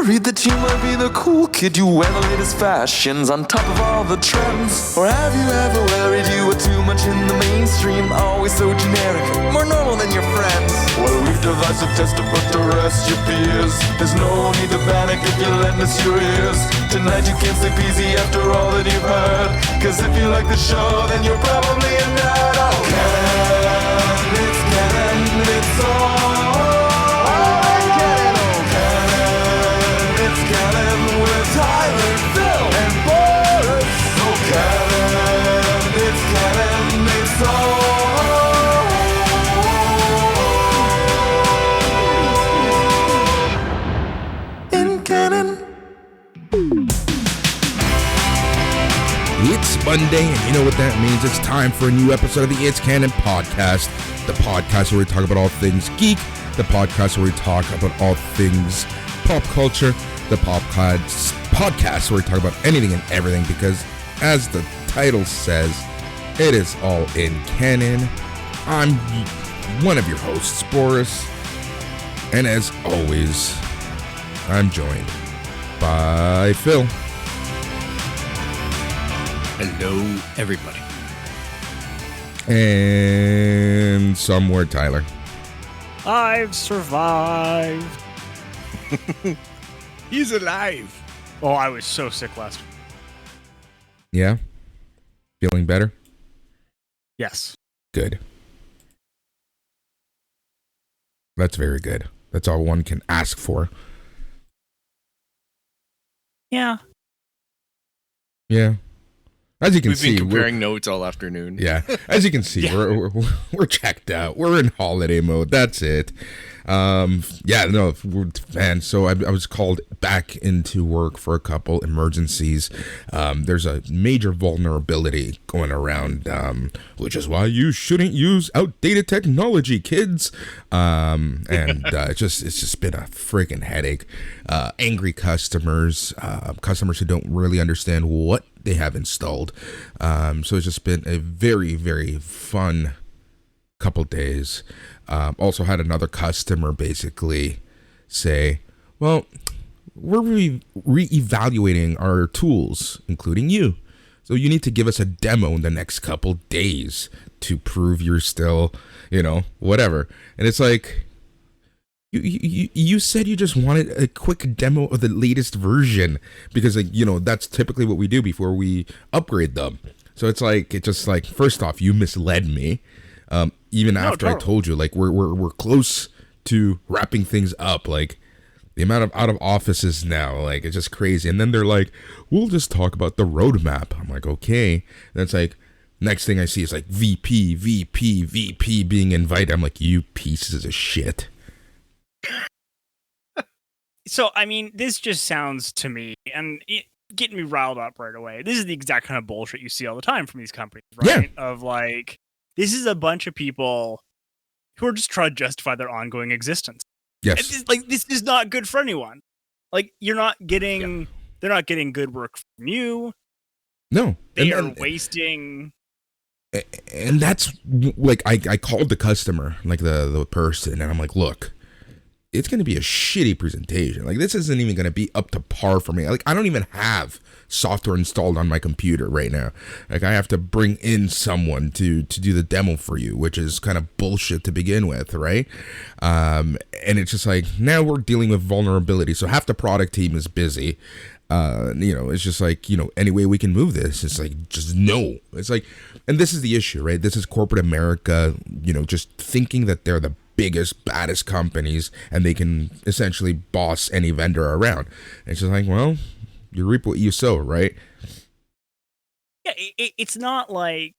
worried that you might be the cool kid, you wear the latest fashions on top of all the trends? Or have you ever worried you were too much in the mainstream, always so generic, more normal than your friends? Well, we've devised a test to put to rest your fears. There's no need to panic if you lend us your ears. Tonight you can't sleep easy after all that you've heard, cause if you like the show, then you're probably a nerd. Oh, Canon, it's Canon, it's all. Tyler, Phil, and Boris. Oh, Canon, it's Canon, it's all in Canon. It's Monday, and you know what that means. It's time for a new episode of the Its Canon Podcast, the podcast where we talk about all things geek, the podcast where we talk about all things pop culture, the podcast where we talk about anything and everything, because as the title says, it is all in canon. I'm one of your hosts, Boris, and as always, I'm joined by Phil. Hello, everybody. And somewhere Tyler. I've survived. He's alive. Oh, I was so sick last week. Yeah? Feeling better? Yes. Good. That's very good. That's all one can ask for. Yeah. Yeah. As you can We've see, been comparing notes all afternoon. Yeah. As you can see, Yeah. we're checked out. We're in holiday mode. That's it. Man, so I was called back into work for a couple emergencies. There's a major vulnerability going around, which is why you shouldn't use outdated technology, kids. It's just been a freaking headache. Angry customers who don't really understand what they have installed. So it's just been a very, very fun couple days. Also had another customer basically say, well, we're re-evaluating our tools, including you. So you need to give us a demo in the next couple days to prove you're still, whatever. And it's like, you said you just wanted a quick demo of the latest version because, that's typically what we do before we upgrade them. So it's like, first off, you misled me. Even after I told you, we're close to wrapping things up. Like, the amount of out of offices now, it's just crazy. And then they're like, we'll just talk about the roadmap. I'm like, okay. And it's like, next thing I see is like VP being invited. I'm like, you pieces of shit. So, I mean, this just sounds to me, and getting me riled up right away. This is the exact kind of bullshit you see all the time from these companies, right? Yeah. Of like, this is a bunch of people who are just trying to justify their ongoing existence. Yes. This is not good for anyone. Like, they're not getting good work from you. No. They are wasting. And that's, I called the customer, the person, and I'm like, look, it's going to be a shitty presentation. This isn't even going to be up to par for me. I don't even have software installed on my computer right now. I have to bring in someone to do the demo for you, which is kind of bullshit to begin with, right? And it's just like, now we're dealing with vulnerability. So half the product team is busy. It's just like, any way we can move this. It's like, just no. It's like, and this is the issue, right? This is corporate America, just thinking that they're the biggest, baddest companies and they can essentially boss any vendor around. And it's just like, well, you reap what you sow, right? Yeah, it's not like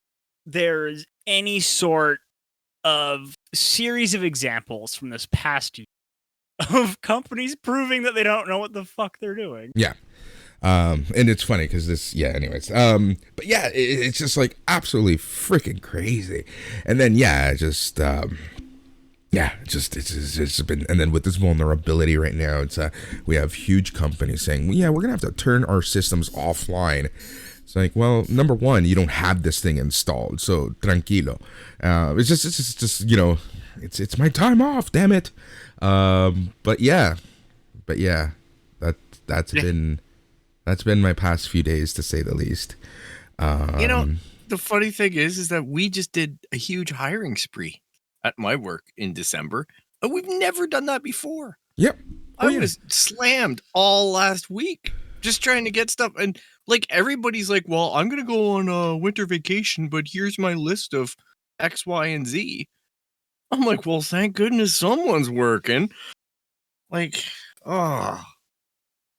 there's any sort of series of examples from this past year of companies proving that they don't know what the fuck they're doing. Yeah. And it's funny because anyways. But yeah, it's just like absolutely freaking crazy. And then, it's been, and then with this vulnerability right now, it's we have huge companies saying, well, yeah, we're gonna have to turn our systems offline. It's like, well, number one, you don't have this thing installed, so tranquilo. It's just it's my time off, damn it. But yeah, That's been my past few days, to say the least. The funny thing is that we just did a huge hiring spree at my work in December, and we've never done that before. Yep. I was slammed all last week just trying to get stuff, and like everybody's like, well, I'm gonna go on a winter vacation, but here's my list of X, Y, and Z. I'm like, well, thank goodness someone's working. Like, I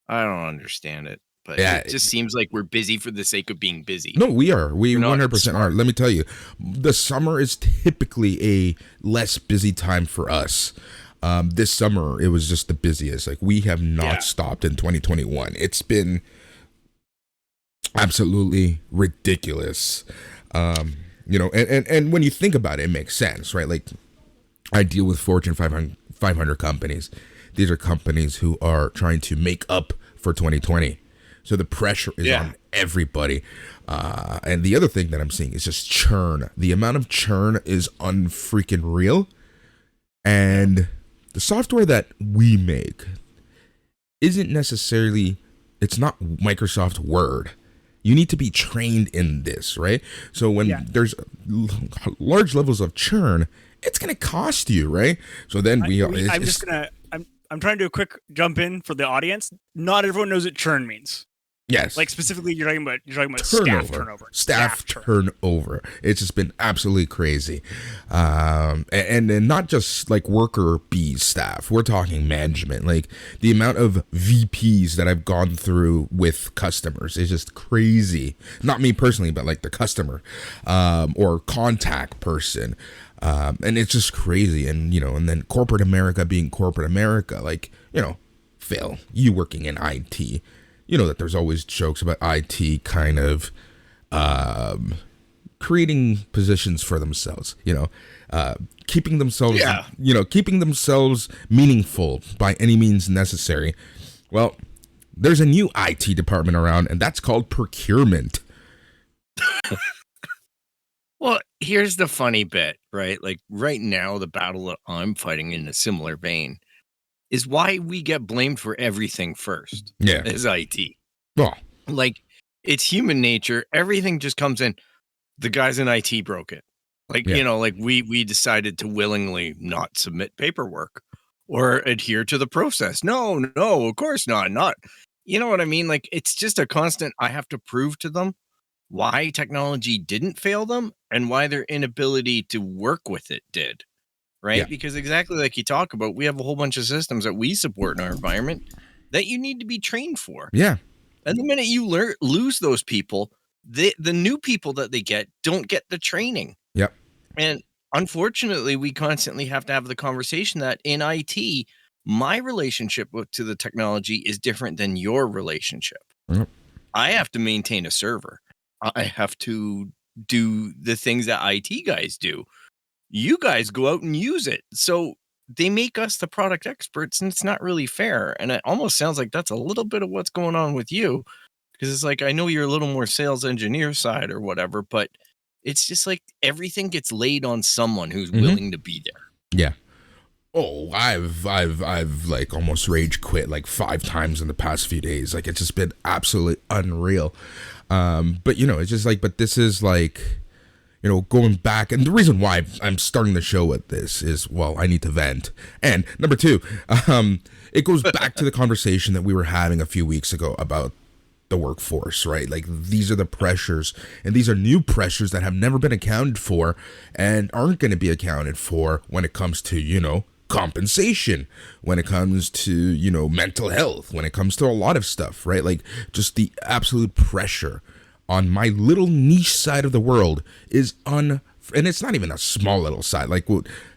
don't understand it. But it just seems like we're busy for the sake of being busy. No, we are. We 100% are. Let me tell you, the summer is typically a less busy time for us. This summer, it was just the busiest. Like, we have not stopped in 2021. It's been absolutely ridiculous. And when you think about it, it makes sense, right? Like, I deal with Fortune 500 companies. These are companies who are trying to make up for 2020. So the pressure is on everybody. And the other thing that I'm seeing is just churn. The amount of churn is unfreaking real. And the software that we make isn't necessarily, it's not Microsoft Word. You need to be trained in this, right? So when there's large levels of churn, it's going to cost you, right? So then I'm trying to do a quick jump in for the audience. Not everyone knows what churn means. Yes. Like specifically, you're talking about Staff turnover. It's just been absolutely crazy. And not just like worker bees staff. We're talking management. Like the amount of VPs that I've gone through with customers is just crazy. Not me personally, but like the customer or contact person. And it's just crazy. And, and then corporate America being corporate America, like, Phil, you working in IT, that there's always jokes about IT kind of creating positions for themselves, keeping themselves, keeping themselves meaningful by any means necessary. Well, there's a new IT department around, and that's called procurement. Well, here's the funny bit, right? Like right now, the battle that I'm fighting in a similar vein is why we get blamed for everything first. Yeah. As IT. Well, like it's human nature. Everything just comes in. The guys in IT broke it. Like, like we decided to willingly not submit paperwork or adhere to the process. No, of course not. You know what I mean? Like it's just a constant, I have to prove to them why technology didn't fail them and why their inability to work with it did. Right? Yeah. Because exactly like you talk about, we have a whole bunch of systems that we support in our environment that you need to be trained for. Yeah. And the minute you lose those people, the new people that they get don't get the training. Yep. And unfortunately, we constantly have to have the conversation that in IT, my relationship to the technology is different than your relationship. Yep. I have to maintain a server. I have to do the things that IT guys do. You guys go out and use it. So they make us the product experts, and it's not really fair. And it almost sounds like that's a little bit of what's going on with you. Because it's like, I know you're a little more sales engineer side or whatever, but it's just like everything gets laid on someone who's willing to be there. Yeah. Oh, I've like almost rage quit like 5 times in the past few days. Like it's just been absolutely unreal. But it's just like, but this is like, going back, and the reason why I'm starting the show with this is, well, I need to vent. And number 2, it goes back to the conversation that we were having a few weeks ago about the workforce, right? Like these are the pressures, and these are new pressures that have never been accounted for and aren't going to be accounted for when it comes to, compensation, when it comes to, mental health, when it comes to a lot of stuff, right? Like just the absolute pressure on my little niche side of the world is and it's not even a small little side. Like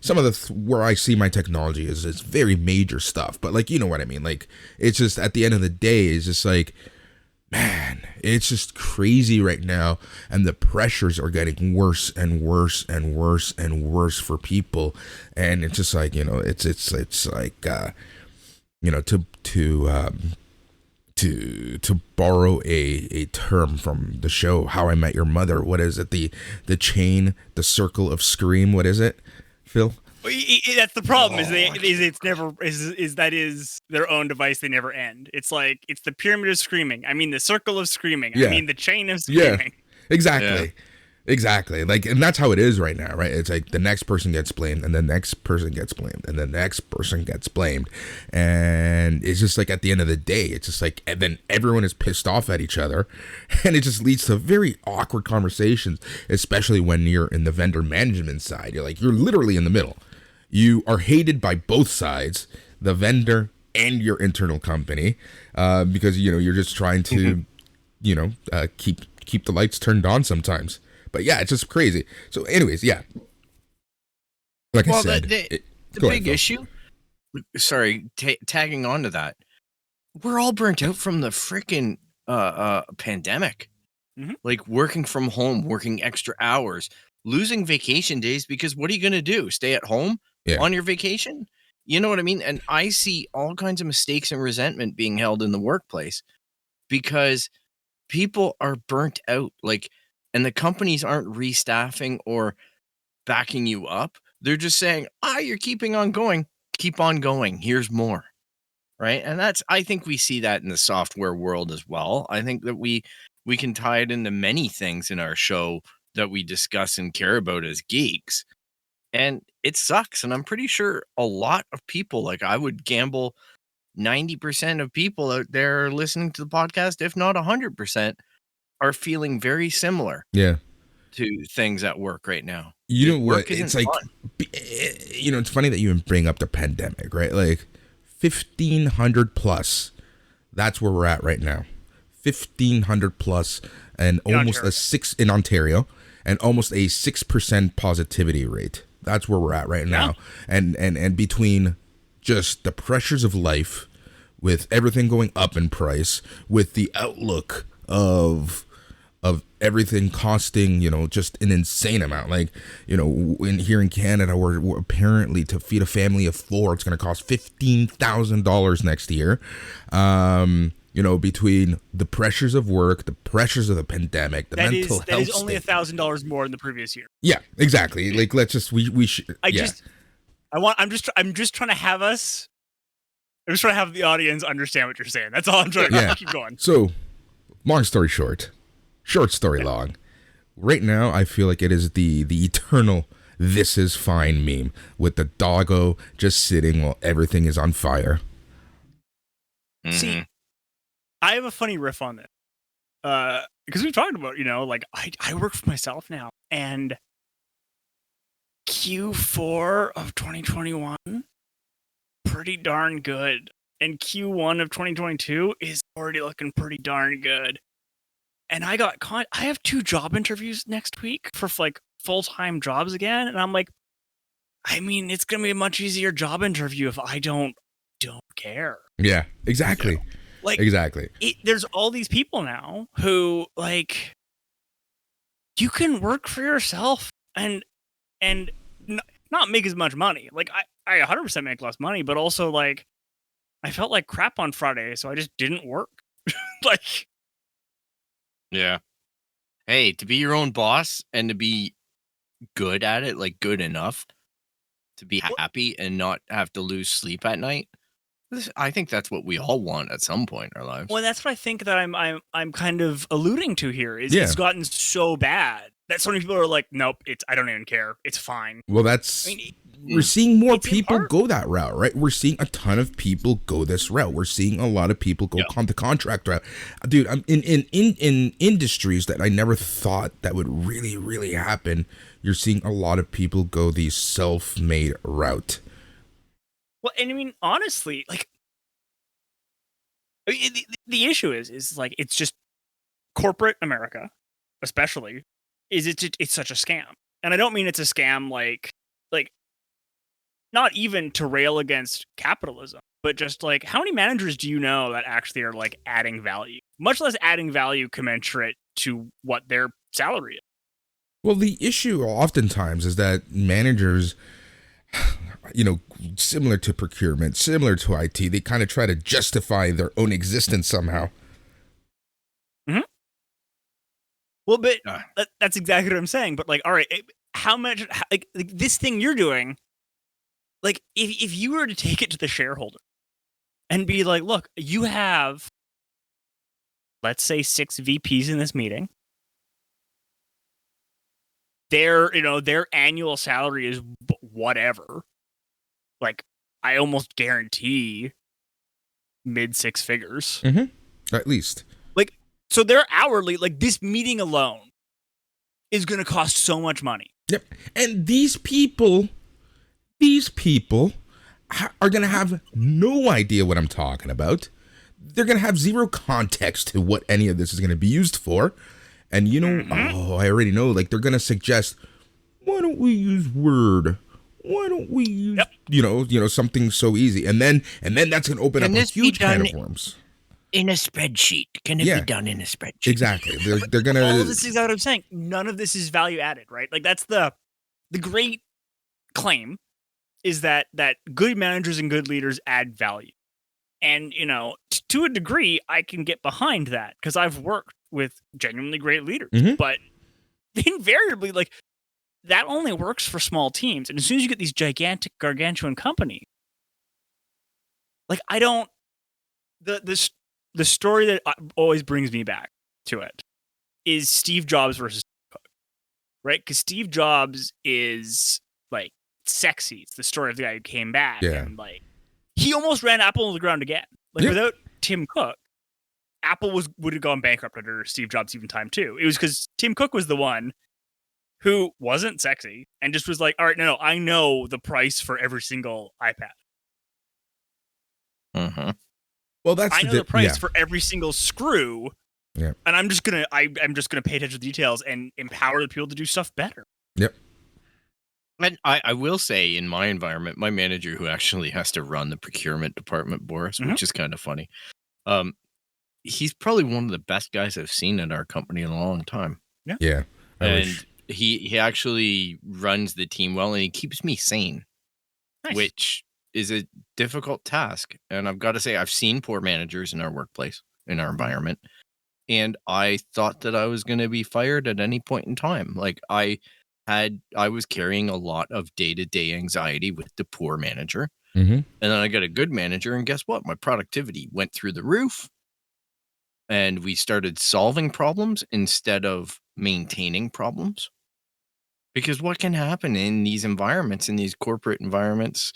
some of where I see my technology is very major stuff, but like, you know what I mean? Like it's just at the end of the day, it's just like, man, it's just crazy right now, and the pressures are getting worse and worse and worse and worse for people, and it's just like, it's like, to borrow a term from the show How I Met Your Mother, what is it? The chain, the circle of scream. What is it, Phil? That's the problem. Is their own device. They never end. It's like it's the pyramid of screaming. I mean, the circle of screaming. Yeah. I mean, the chain of screaming. Yeah, exactly. Like, and that's how it is right now, right? It's like the next person gets blamed, and the next person gets blamed, and the next person gets blamed, and it's just like at the end of the day, it's just like, and then everyone is pissed off at each other, and it just leads to very awkward conversations, especially when you're in the vendor management side. You're literally in the middle. You are hated by both sides, the vendor and your internal company, because you're just trying to, keep the lights turned on sometimes. But yeah, it's just crazy. So, anyways, yeah. Like I said, the big issue. Sorry, tagging on to that. We're all burnt out from the freaking pandemic. Mm-hmm. Like working from home, working extra hours, losing vacation days because what are you going to do? Stay at home on your vacation? You know what I mean? And I see all kinds of mistakes and resentment being held in the workplace because people are burnt out. And the companies aren't restaffing or backing you up. They're just saying, you're keeping on going. Keep on going. Here's more. Right. And I think we see that in the software world as well. I think that we can tie it into many things in our show that we discuss and care about as geeks. And it sucks. And I'm pretty sure a lot of people, I would gamble 90% of people out there listening to the podcast, if not 100%, are feeling very similar to things at work right now. You know what? It's like, fun. It's funny that you bring up the pandemic, right? 1,500 plus. That's where we're at right now. 1,500 plus and almost a 6 in Ontario and almost a 6% positivity rate. That's where we're at right now. And between just the pressures of life with everything going up in price, with the outlook of everything costing, just an insane amount. Here in Canada, we're apparently to feed a family of 4, it's going to cost $15,000 next year. Between the pressures of work, the pressures of the pandemic, mental health. That is only $1,000 more than the previous year. Yeah, exactly. Let's just we should. I'm just trying to have the audience understand what you're saying. That's all I'm trying to keep going. So, long story short. Short story long. Right now, I feel like it is the eternal "this is fine" meme with the doggo just sitting while everything is on fire. Mm-hmm. See, I have a funny riff on this because we've talked about, I work for myself now, and Q4 of 2021 pretty darn good, and Q1 of 2022 is already looking pretty darn good. And I have 2 job interviews next week for full-time jobs again. And I'm like, it's going to be a much easier job interview if I don't care. Yeah, exactly. Exactly. There's all these people now who you can work for yourself and not make as much money. I 100% make less money, but also I felt like crap on Friday, so I just didn't work. Yeah. Hey, to be your own boss and to be good at it, good enough to be happy and not have to lose sleep at night. I think that's what we all want at some point in our lives. Well, that's what I think that I'm kind of alluding to here. It's gotten so bad that so many people are like, nope, I don't even care. It's fine. Well, we're seeing more people go that route, right? We're seeing a ton of people go this route. We're seeing a lot of people go the contract route. Dude, I'm in industries that I never thought that would really, really happen. You're seeing a lot of people go the self-made route. Well, and honestly, the issue is it's just corporate America, especially, it's such a scam. And I don't mean it's a scam like not even to rail against capitalism, but just how many managers do you know that actually are adding value, much less adding value commensurate to what their salary is? Well, the issue oftentimes is that managers, similar to procurement, similar to IT, they kind of try to justify their own existence somehow. Mm-hmm. Well, but that's exactly what I'm saying. But all right, how much this thing you're doing like if you were to take it to the shareholder and be like, look, you have, let's say, 6 VPs in this meeting. Their annual salary is whatever. Like, I almost guarantee mid 6 figures. Mm-hmm. At least. Like, so they're hourly, like this meeting alone is going to cost so much money. Yep. And these people are going to have no idea what I'm talking about. They're going to have zero context to what any of this is going to be used for. And I already know, like, they're going to suggest, why don't we use Word? Why don't we use, something so easy? And then that's going to open up a huge can of worms. In a spreadsheet. Can it be done in a spreadsheet? Exactly. They're going to... All of this is what I'm saying. None of this is value added, right? Like, that's the great claim, is that good managers and good leaders add value. And, to a degree, I can get behind that because I've worked with genuinely great leaders. Mm-hmm. But invariably, like, that only works for small teams. And as soon as you get these gigantic, gargantuan companies, like, I don't... The story that always brings me back to it is Steve Jobs versus Tim Cook, right? Because Steve Jobs is, like, sexy. It's the story of the guy who came back. Yeah. And, like, he almost ran Apple to the ground again. Like, without Tim Cook, Apple would have gone bankrupt under Steve Jobs' even time, too. It was because Tim Cook was the one who wasn't sexy and just was like, all right, no, I know the price for every single iPad. Mm-hmm. Well, I know the price for every single screw. Yeah. And I'm just gonna pay attention to details and empower the people to do stuff better. Yep. And I will say, in my environment, my manager, who actually has to run the procurement department, Boris, which is kind of funny, he's probably one of the best guys I've seen in our company in a long time. Yeah. And he actually runs the team well, and he keeps me sane, which is a difficult task. And I've got to say, I've seen poor managers in our workplace, in our environment, and I thought that I was going to be fired at any point in time. Like, I was carrying a lot of day-to-day anxiety with the poor manager. Mm-hmm. And then I got a good manager, and guess what? My productivity went through the roof, and we started solving problems instead of maintaining problems. Because what can happen in these environments, in these corporate environments,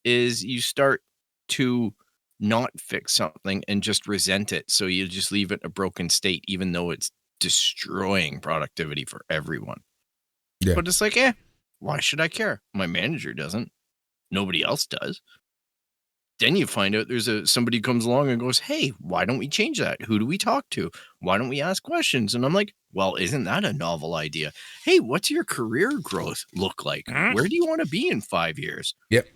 is you start to not fix something and just resent it. So you just leave it in a broken state, even though it's destroying productivity for everyone. Yeah. But it's like, why should I care? My manager doesn't. Nobody else does. Then you find out there's somebody comes along and goes, hey, why don't we change that? Who do we talk to? Why don't we ask questions? And I'm like, well, isn't that a novel idea? Hey, what's your career growth look like? Where do you want to be in 5 years? Yep.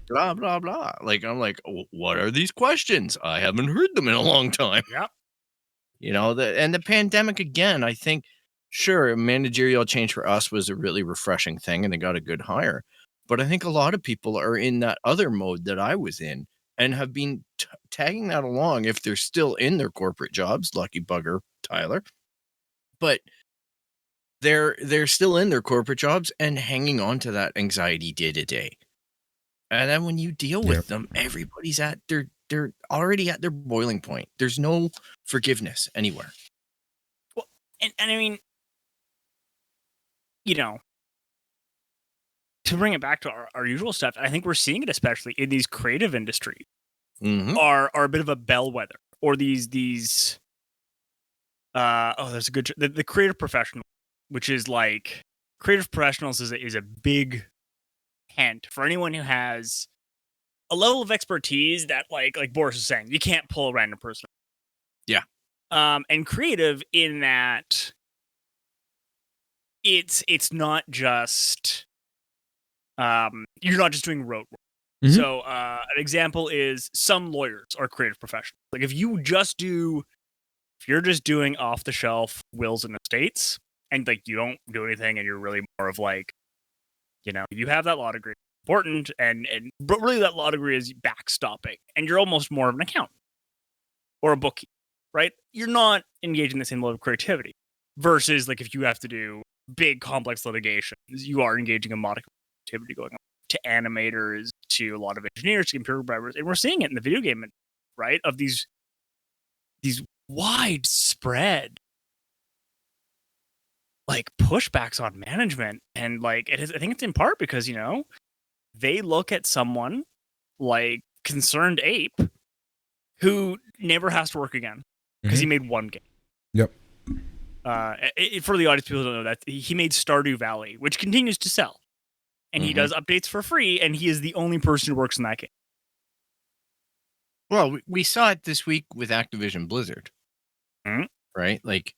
Blah, blah, blah. Like, I'm like, what are these questions? I haven't heard them in a long time. Yep. And the pandemic, again, I think, sure, a managerial change for us was a really refreshing thing, and they got a good hire. But I think a lot of people are in that other mode that I was in and have been tagging that along if they're still in their corporate jobs. Lucky bugger, Tyler. But they're still in their corporate jobs and hanging on to that anxiety day to day. And then when you deal with them, everybody's they're already at their boiling point. There's no forgiveness anywhere. Well, and I mean, to bring it back to our usual stuff, I think we're seeing it especially in these creative industries are a bit of a bellwether, or these there's a good the creative professional, which is like creative professionals is a big hint for anyone who has a level of expertise that like Boris is saying, you can't pull a random person. Yeah. And creative in that it's not just you're not just doing rote work. Mm-hmm. So an example is some lawyers are creative professionals. Like if you're just doing off the shelf wills and estates and like you don't do anything and you're really more of like, you have that law degree, important, and but really that law degree is backstopping, and you're almost more of an accountant or a bookkeeper, right? You're not engaging the same level of creativity versus like if you have to do big complex litigation, you are engaging a modicum of creativity going on. to animators, to a lot of engineers, to computer programmers, and we're seeing it in the video game, right? Of these widespread like pushbacks on management, and like I think it's in part because they look at someone like Concerned Ape, who never has to work again because he made one game. Yep. For the audience, people don't know that he made Stardew Valley, which continues to sell, and he does updates for free, and he is the only person who works in that game. Well, we saw it this week with Activision Blizzard, right? Like,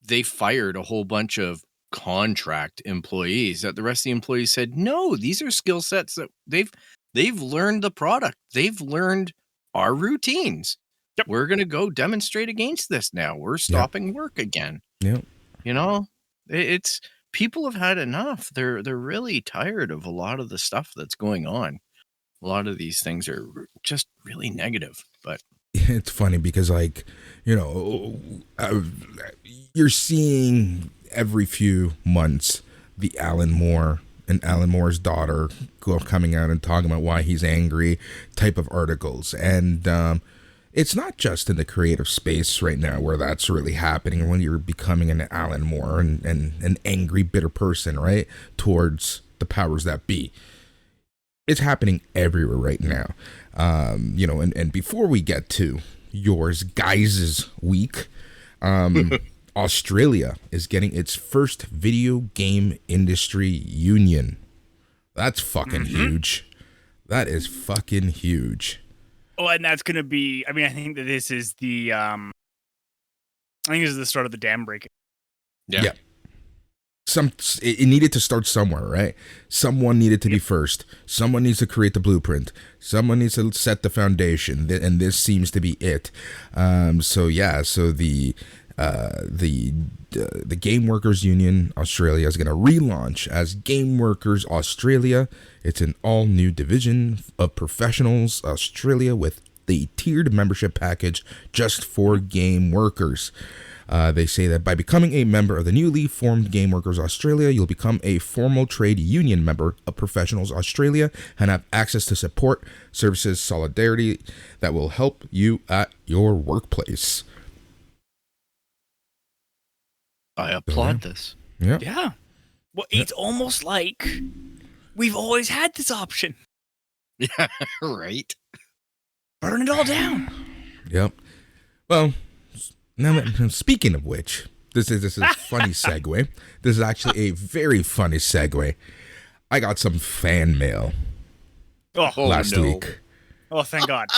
they fired a whole bunch of contract employees that the rest of the employees said, no, these are skill sets that they've learned the product. They've learned our routines. Yep. We're going to go demonstrate against this now. We're stopping work again. Yeah. It's people have had enough. They're really tired of a lot of the stuff that's going on. A lot of these things are just really negative, but it's funny because you're seeing every few months the Alan Moore and Alan Moore's daughter coming out and talking about why he's angry type of articles. And it's not just in the creative space right now where that's really happening, when you're becoming an Alan Moore and an angry, bitter person, right, towards the powers that be. It's happening everywhere right now. And before we get to yours guys' week, Australia is getting its first video game industry union. That's fucking huge. That is fucking huge. Oh, and that's going to be, I think that this is the, this is the start of the dam breaking. Yeah. It needed to start somewhere, right? Someone needed to be first. Someone needs to create the blueprint. Someone needs to set the foundation, and this seems to be it. So the Game Workers Union Australia is going to relaunch as Game Workers Australia. It's an all-new division of Professionals Australia with the tiered membership package just for game workers. They say that by becoming a member of the newly formed Game Workers Australia, you'll become a formal trade union member of Professionals Australia and have access to support, services, solidarity that will help you at your workplace. I applaud this. Yeah. Yeah. Well, it's almost like we've always had this option. Yeah, right. Burn it all down. Yep. Well, now, speaking of which, this is a funny segue. This is actually a very funny segue. I got some fan mail last week. Oh, thank God.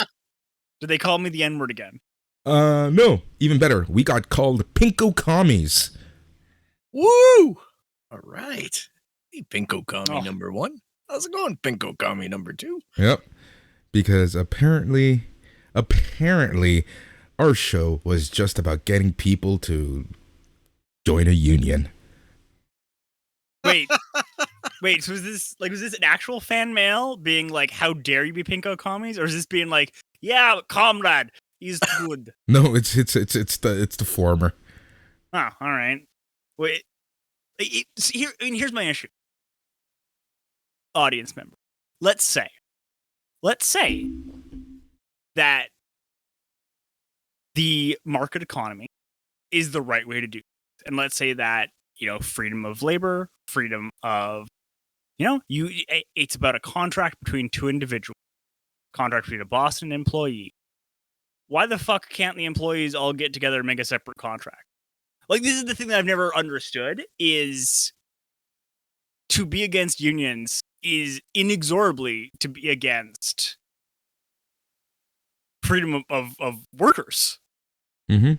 Did they call me the N-word again? No. Even better. We got called Pinko Commies. Woo! All right. Hey, Pinko Commie number 1. How's it going, Pinko Commie number 2? Yep. Because apparently, our show was just about getting people to join a union. Wait, so was this an actual fan mail being like, how dare you be Pinko Commies? Or is this being like, yeah, comrade, he's good? No, it's the former. Oh, all right. Wait, here's my issue. Audience member. Let's say that the market economy is the right way to do it. And let's say that, freedom of labor, freedom of, it's about a contract between two individuals, contract between a boss and an employee. Why the fuck can't the employees all get together and make a separate contract? Like, this is the thing that I've never understood, is to be against unions is inexorably to be against freedom of workers. Mm-hmm.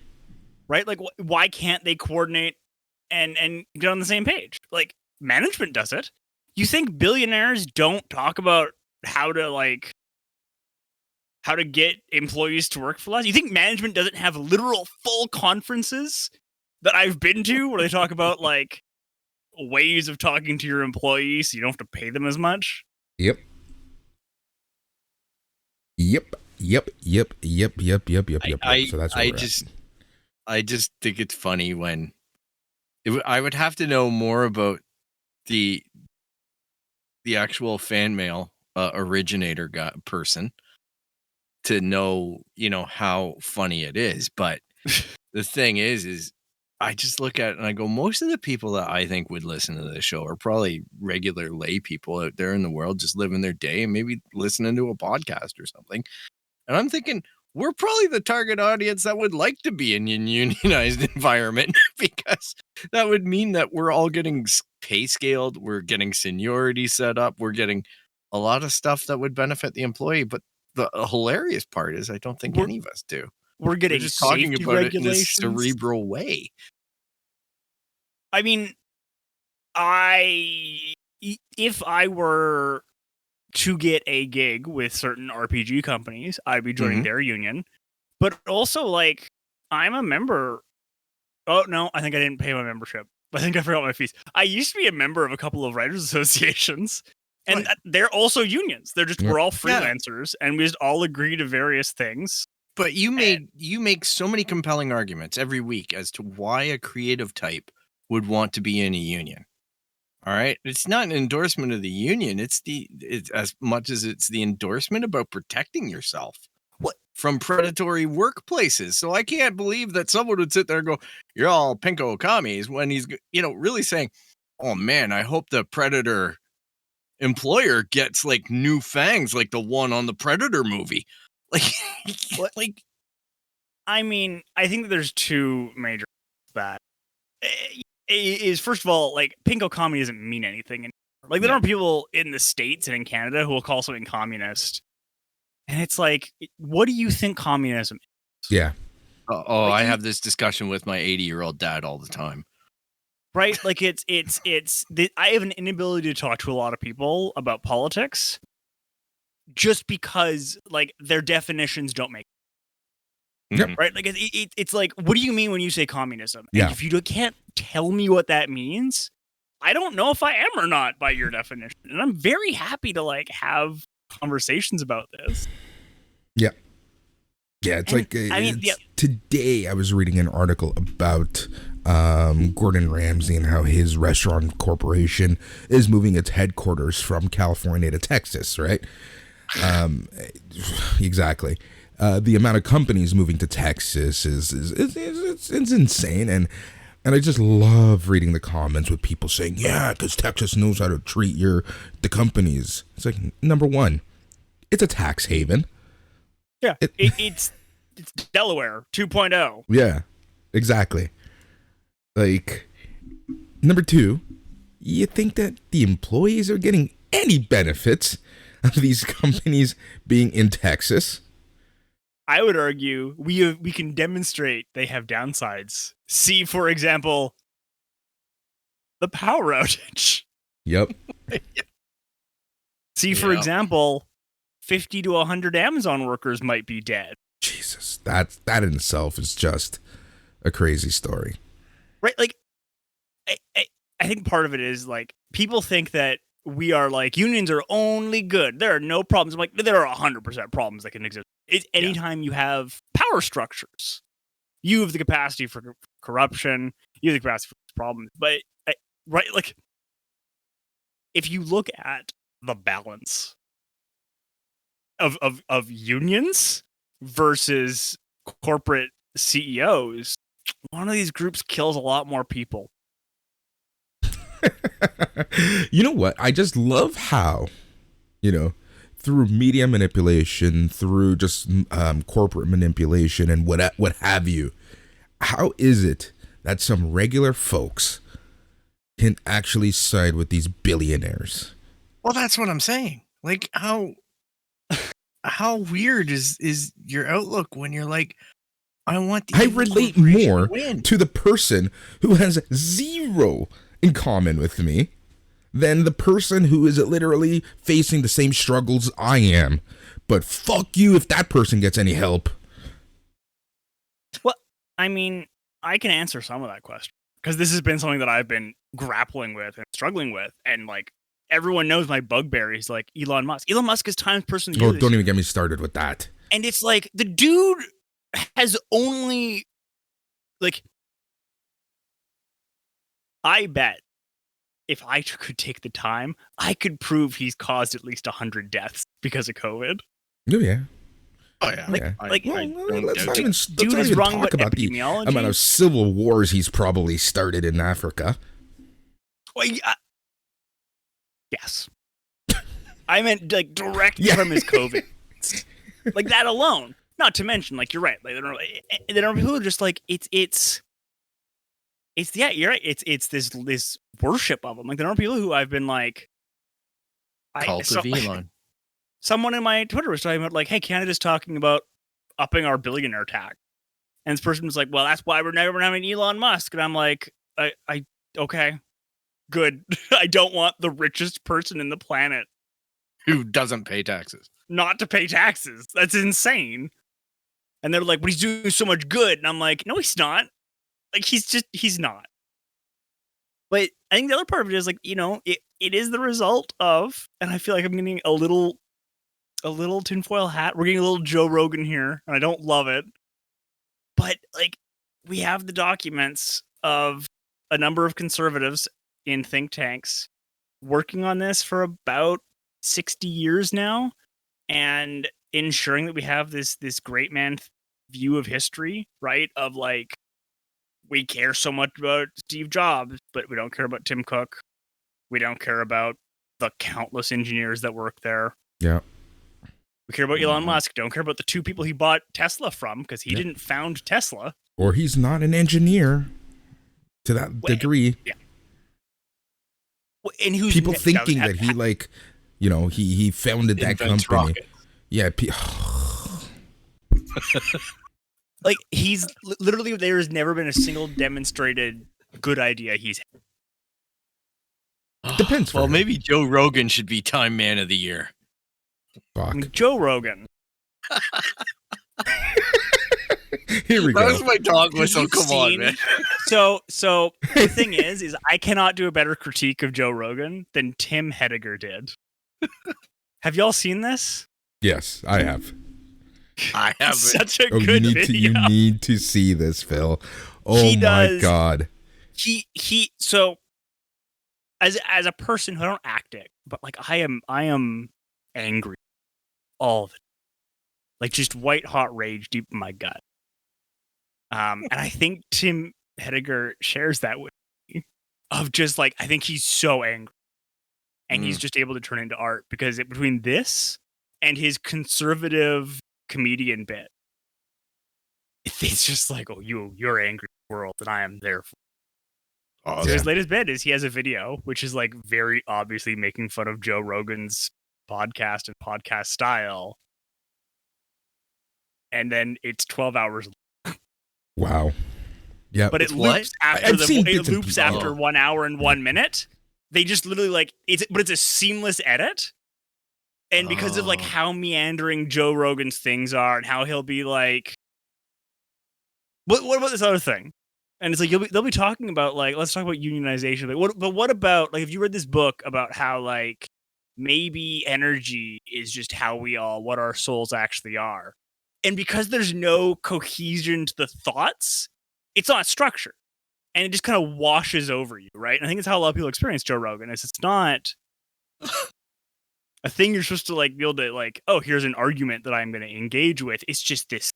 Right? Like, why can't they coordinate and get on the same page? Like, management does it. You think billionaires don't talk about how to get employees to work for less? You think management doesn't have literal full conferences that I've been to where they talk about like ways of talking to your employees so you don't have to pay them as much? Yep. So that's I just think it's funny when I would have to know more about the the actual fan mail originator person to know, how funny it is. But the thing is I just look at it and I go, most of the people that I think would listen to this show are probably regular lay people out there in the world, just living their day and maybe listening to a podcast or something. And I'm thinking, we're probably the target audience that would like to be in a unionized environment, because that would mean that we're all getting pay scaled. We're getting seniority set up. We're getting a lot of stuff that would benefit the employee. But the hilarious part is I don't think any of us do. We're getting just talking about it in a cerebral way. I mean, if I were to get a gig with certain RPG companies, I'd be joining their union. But also, like, I'm a member. Oh, no, I think I didn't pay my membership. I think I forgot my fees. I used to be a member of a couple of writers' associations, and they're also unions. They're just, we're all freelancers, and we just all agree to various things. But you make so many compelling arguments every week as to why a creative type would want to be in a union. All right. It's not an endorsement of the union. It's as much as it's the endorsement about protecting yourself from predatory workplaces. So I can't believe that someone would sit there and go, you're all pinko commies, when he's, really saying, oh man, I hope the predator employer gets like new fangs, like the one on the Predator movie. I mean, I think that there's two major that is, first of all, like, pinko commie doesn't mean anything anymore. Like, there are people in the States and in Canada who will call something communist, and it's like, what do you think communism is? Yeah. I have this discussion with my 80-year-old dad all the time. Right? Like, I have an inability to talk to a lot of people about politics just because, like, their definitions don't make Yep. Right? Like, it's like, what do you mean when you say communism? Yeah. And if you can't tell me what that means, I don't know if I am or not by your definition. And I'm very happy to, like, have conversations about this. Yeah. Yeah, it's today I was reading an article about Gordon Ramsay and how his restaurant corporation is moving its headquarters from California to Texas, right? Exactly. The amount of companies moving to Texas is insane, and I just love reading the comments with people saying, yeah, because Texas knows how to treat the companies. It's like, number one, it's a tax haven. Yeah, it's Delaware 2.0. Yeah, exactly. Like, number two, you think that the employees are getting any benefits of these companies being in Texas? I would argue we can demonstrate they have downsides. See, for example, the power outage. Yep. See, for example, 50 to 100 Amazon workers might be dead. Jesus, that in itself is just a crazy story. Right? Like, I think part of it is, like, people think that we are like, unions are only good. There are no problems. I'm like, there are 100% problems that can exist. Anytime you have power structures, you have the capacity for corruption, you have the capacity for problems. But, right, like, if you look at the balance of unions versus corporate CEOs, one of these groups kills a lot more people. You know what? I just love how, through media manipulation, through just corporate manipulation and what have you, how is it that some regular folks can actually side with these billionaires? Well, that's what I'm saying. Like, how weird is your outlook when you're like, I relate more to the person who has zero in common with me than the person who is literally facing the same struggles I am. But fuck you if that person gets any help. Well, I mean, I can answer some of that question, because this has been something that I've been grappling with and struggling with. And, like, everyone knows my bugbear is, like, Elon Musk. Elon Musk is Time's Person of the Year. Don't even get me started with that. And it's like, the dude has only, like, I bet if I could take the time, I could prove he's caused at least 100 deaths because of COVID. Oh yeah. Oh yeah. Let's not even talk about the epidemiology. amount of civil wars he's probably started in Africa. Well, yes. I meant like direct from his COVID. Like that alone. Not to mention, like you're right. Like there are people who are just like it's yeah, you're right. It's this worship of him. Like there are people who I've been like cult of Elon. Someone in my Twitter was talking about like, hey, Canada's talking about upping our billionaire tax. And this person was like, well, that's why we're never having Elon Musk. And I'm like, I okay, good. I don't want the richest person in the planet who doesn't pay taxes not to pay taxes. That's insane. And they're like, but he's doing so much good. And I'm like, no, he's not. Like, he's not. But I think the other part of it is like, you know, it is the result of, and I feel like I'm getting a little tinfoil hat. We're getting a little Joe Rogan here, and I don't love it. But like, we have the documents of a number of conservatives in think tanks working on this for about 60 years now, and ensuring that we have this great man view of history, right? Of like, we care so much about Steve Jobs, but we don't care about Tim Cook. We don't care about the countless engineers that work there. Yeah. We care about Elon Musk. Don't care about the two people he bought Tesla from, because he didn't found Tesla. Or he's not an engineer to that degree. Yeah. And who's people thinking that he like, you know, he founded that company. Rockets. Yeah. Like, he's literally, there has never been a single demonstrated good idea he's had. Depends. Well, maybe Joe Rogan should be Time Man of the Year. Fuck. I mean, Joe Rogan. Here we go. That was my dog whistle. Come on, man. So the thing is I cannot do a better critique of Joe Rogan than Tim Hediger did. Have y'all seen this? Yes, I have. I have such a good video. You need to see this, Phil. Oh my God. So as a person who I don't act it, but like I am angry all of it. Like just white hot rage deep in my gut. And I think Tim Hediger shares that with me, of just like, I think he's so angry and he's just able to turn into art, because between this and his conservative comedian bit, it's just like, oh, you're angry world and I am there for. Oh, so his latest bit is he has a video which is like very obviously making fun of Joe Rogan's podcast and podcast style, and then it's 12 hours. Wow. Yeah, but it loops after 1 hour and 1 minute. They just literally like it's a seamless edit. And because of like how meandering Joe Rogan's things are, and how he'll be like, what about this other thing? And it's like they'll be talking about like, let's talk about unionization. Like, what about like, if you read this book about how like maybe energy is just what our souls actually are, and because there's no cohesion to the thoughts, it's not structured, and it just kind of washes over you, right? And I think it's how a lot of people experience Joe Rogan. It's not a thing you're supposed to like be able to like, oh, here's an argument that I'm going to engage with. It's just this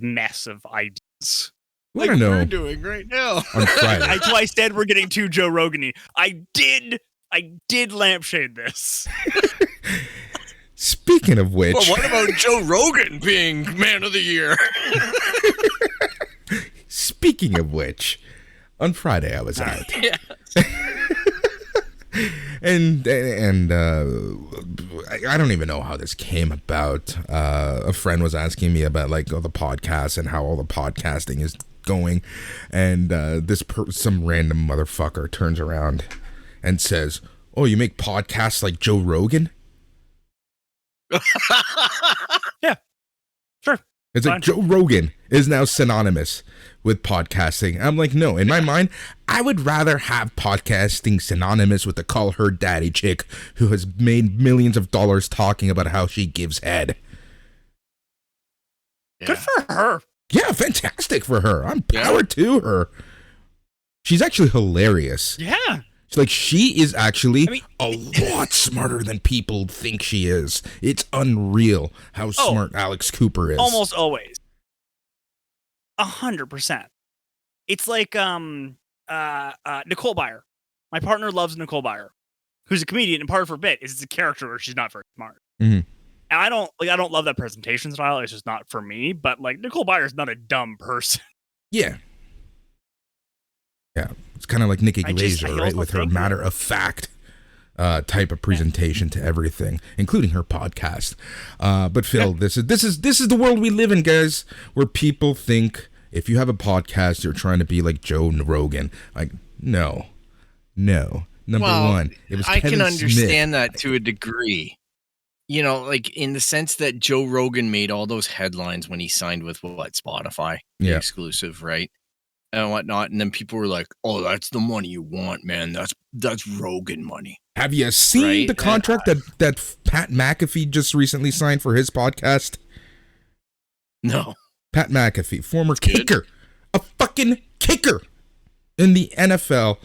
mess of ideas. Like we're doing right now. On Friday. That's why I said we're getting too Joe Rogan-y. I did lampshade this. Speaking of which, well, what about Joe Rogan being Man of the Year? Speaking of which, on Friday I was out. Yeah. And I don't even know how this came about. A friend was asking me about like all the podcasts and how all the podcasting is going, and some random motherfucker turns around and says, "Oh, you make podcasts like Joe Rogan?" Yeah, sure. It's like Joe Rogan is now synonymous with podcasting. I'm like, no, in my mind, I would rather have podcasting synonymous with the call her daddy chick who has made millions of dollars talking about how she gives head. Yeah. Good for her. Yeah, fantastic for her. I'm power to her. She's actually hilarious. Yeah. Like, she is actually a lot smarter than people think she is. It's unreal how smart Alex Cooper is. Almost always. 100%. It's like Nicole Byer. My partner loves Nicole Byer, who's a comedian, and part of her bit is it's a character where she's not very smart. Mm-hmm. And I don't love that presentation style. It's just not for me. But like Nicole Byer is not a dumb person. Yeah. Yeah. It's kind of like Nikki Glaser, right? With her matter of fact type of presentation to everything, including her podcast. But Phil, this is the world we live in, guys, where people think if you have a podcast, you're trying to be like Joe Rogan. Like, no. Number one, it was I Kevin can understand Smith. that to a degree. You know, like in the sense that Joe Rogan made all those headlines when he signed with Spotify, the exclusive, right? And whatnot. And then people were like, oh, that's the money you want, man. That's Rogan money. Have you seen the contract that Pat McAfee just recently signed for his podcast? No. Pat McAfee, former kicker, a fucking kicker in the NFL,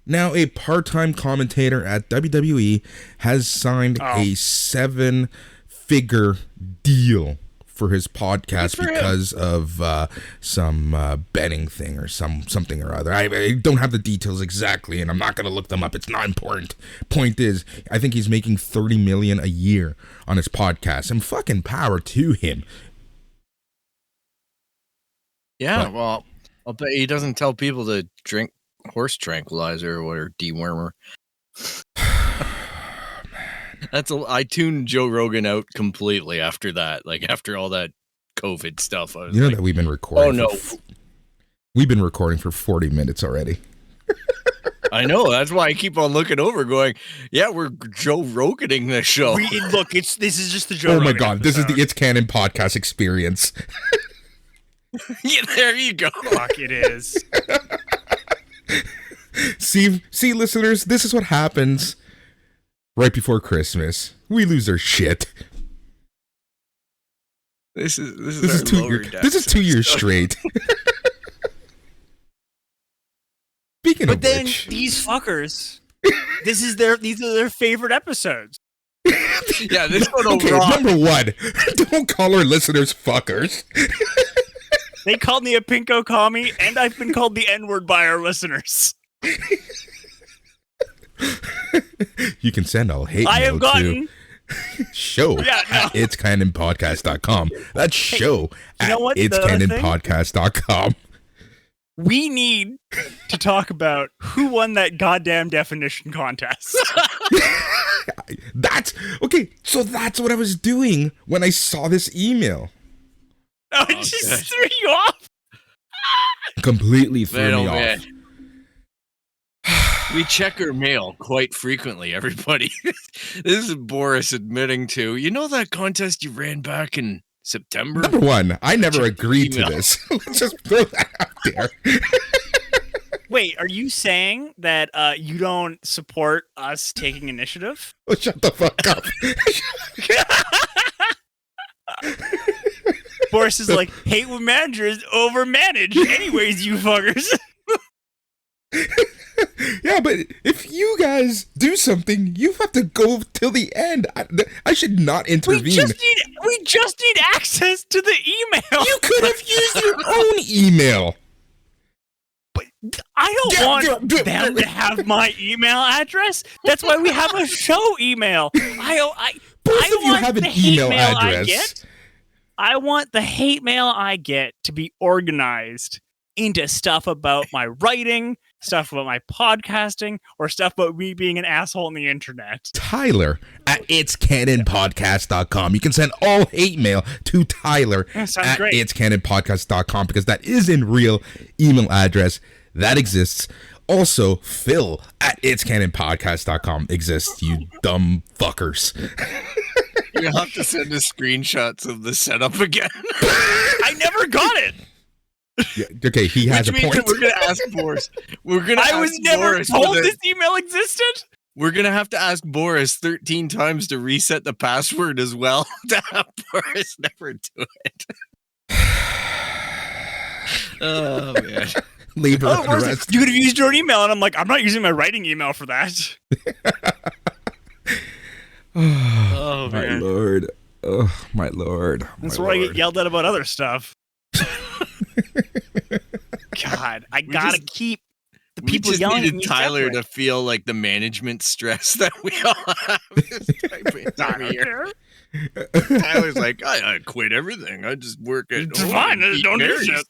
now a part-time commentator at WWE, has signed a 7-figure deal for his podcast because of some betting thing or something or other. I don't have the details exactly, and I'm not going to look them up. It's not important. Point is, I think he's making $30 million a year on his podcast, and fucking power to him. Yeah, well, I'll bet he doesn't tell people to drink horse tranquilizer or dewormer. I tuned Joe Rogan out completely after that. Like after all that COVID stuff. I was that we've been recording. Oh no, we've been recording for 40 minutes already. I know. That's why I keep on looking over, going, "Yeah, we're Joe Roganing this show." This is just the Joe. Oh my Rogan god, episode. this is the Its Canon Podcast Experience. Yeah, there you go. Fuck, it is. See, listeners, this is what happens right before Christmas. We lose our shit. This is 2 years. This is 2 years straight. Speaking of then which, these fuckers, these are their favorite episodes. Yeah, this one will okay, rock. number one, don't call our listeners fuckers. They called me a pinko commie, and I've been called the N-word by our listeners. You can send all hate I mail have gotten to show at itscanonpodcast.com. That's show at itscanonpodcast.com. We need to talk about who won that goddamn definition contest. That's what I was doing when I saw this email. Oh, it just threw you off? Completely threw me off. We check our mail quite frequently, everybody. This is Boris admitting to, that contest you ran back in September? Number one, I never agreed to this. Let's just throw that out there. Wait, are you saying that you don't support us taking initiative? Oh, shut the fuck up. Boris is like, hate when managers overmanage. Anyways, you fuckers. Yeah, but if you guys do something, you have to go till the end. I should not intervene. We just need access to the email. You could have used your own email. But I don't want them to have my email address. That's why we have a show email. Both of you have an email address. I want the hate mail I get to be organized into stuff about my writing, stuff about my podcasting, or stuff about me being an asshole on the internet. Tyler at itscanonpodcast.com. You can send all hate mail to Tyler at itscanonpodcast.com because that is in real email address that exists. Also, Phil at itscanonpodcast.com exists, you dumb fuckers. You have to send us screenshots of the setup again. I never got it. Yeah, okay, he has a point. We're going to ask Boris. I was never told this email existed. We're going to have to ask Boris 13 times to reset the password as well to have Boris never do it. Oh, man. labor Oh, Boris, unrest. you could have used your own email, and I'm like, I'm not using my writing email for that. Oh, My man. lord. Oh, my lord. That's My where I lord. get yelled at about other stuff. God, I gotta keep the We people just yelling at needed me Tyler separate. to feel like the management stress that we all have this time of year. Tyler's like, I quit everything. I just work at It's home fine. and eat Don't do berries." shit.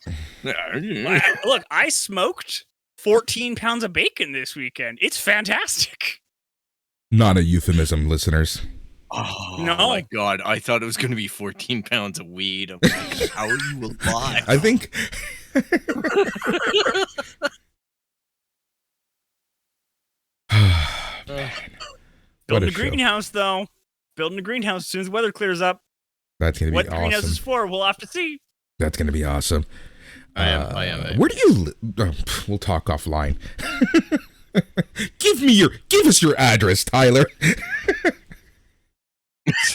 Yeah. Look, I smoked 14 pounds of bacon this weekend. It's fantastic. Not a euphemism, listeners. Oh No. my god! I thought it was going to be 14 pounds of weed. I'm like, how are you alive? I think. Man. What Building a a show. greenhouse, though. Building a greenhouse as soon as the weather clears up. That's going to What be the greenhouse is awesome. for, we'll have to see. That's going to be awesome. I am. Where do you we'll talk offline. Give us your address, Tyler.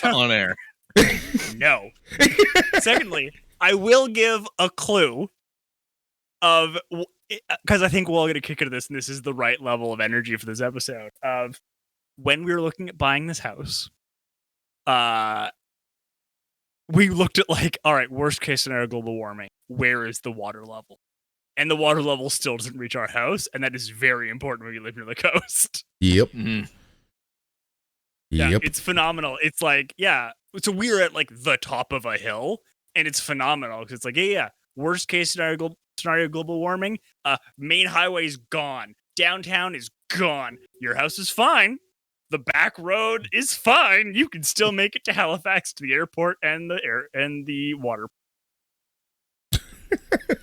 On air. No. Secondly, I will give a clue of, because I think we'll all get a kick out of this, and this is the right level of energy for this episode, of when we were looking at buying this house, we looked at like, all right, worst case scenario, global warming. Where is the water level? And the water level still doesn't reach our house, and that is very important when you live near the coast. Yep. Mhm. Yeah, Yep. it's phenomenal. It's like, yeah. So we were at like the top of a hill, and it's phenomenal because it's like, yeah. Worst case scenario, global warming. Main highway is gone. Downtown is gone. Your house is fine. The back road is fine. You can still make it to Halifax, to the airport, and the water.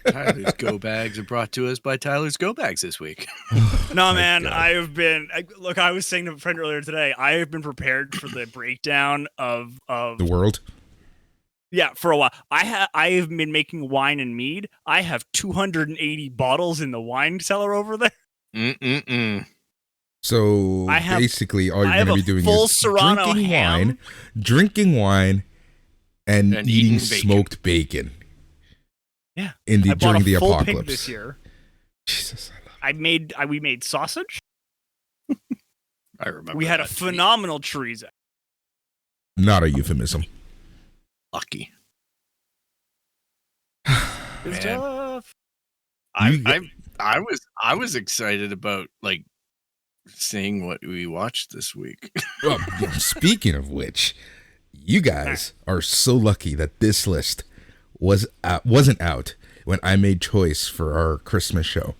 Tyler's Go Bags are brought to us by Tyler's Go Bags this week. No, man, God. I was saying to a friend earlier today, I have been prepared for the breakdown of The world. yeah, for a while. I have been making wine and mead. I have 280 bottles in the wine cellar over there. Mm-mm-mm. So basically, all you're going to be doing full is Serrano ham. drinking wine, and And eating eating bacon. smoked bacon. Yeah, In the I bought during a the full apocalypse pig this year. Jesus, I love We made sausage. I remember. We had a that tweet. phenomenal chorizo. it. Not a euphemism. Lucky. Good Man. stuff. I was excited about like seeing what we watched this week. Well, speaking of which, you guys are so lucky that this list wasn't out when I made choice for our Christmas show.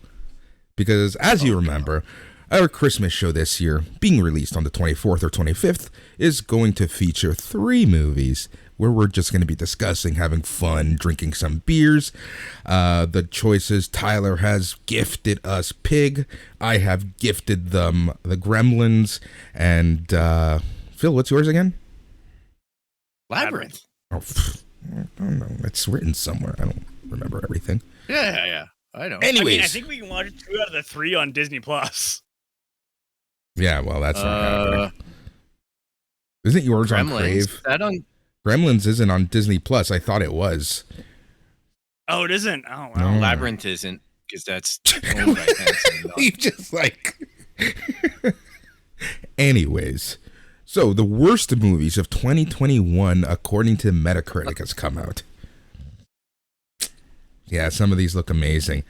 Because as you remember, our Christmas show this year, being released on the 24th or 25th, is going to feature 3 movies where we're just going to be discussing, having fun, drinking some beers. The choices: Tyler has gifted us Pig, I have gifted them the Gremlins, and Phil, what's yours again? Labyrinth. Oh, I don't know. It's written somewhere. I don't remember everything. Yeah. I know. Anyways, I think we can watch 2 out of the 3 on Disney Plus. yeah, well, that's not happening. Isn't yours on Gremlins. Crave? That on Gremlins isn't on Disney Plus. I thought it was. Oh, it isn't. Oh, wow. No. Labyrinth isn't because that's owned by Tencent. You just like. Anyways, so the worst movies of 2021 according to Metacritic has come out. Yeah, some of these look amazing.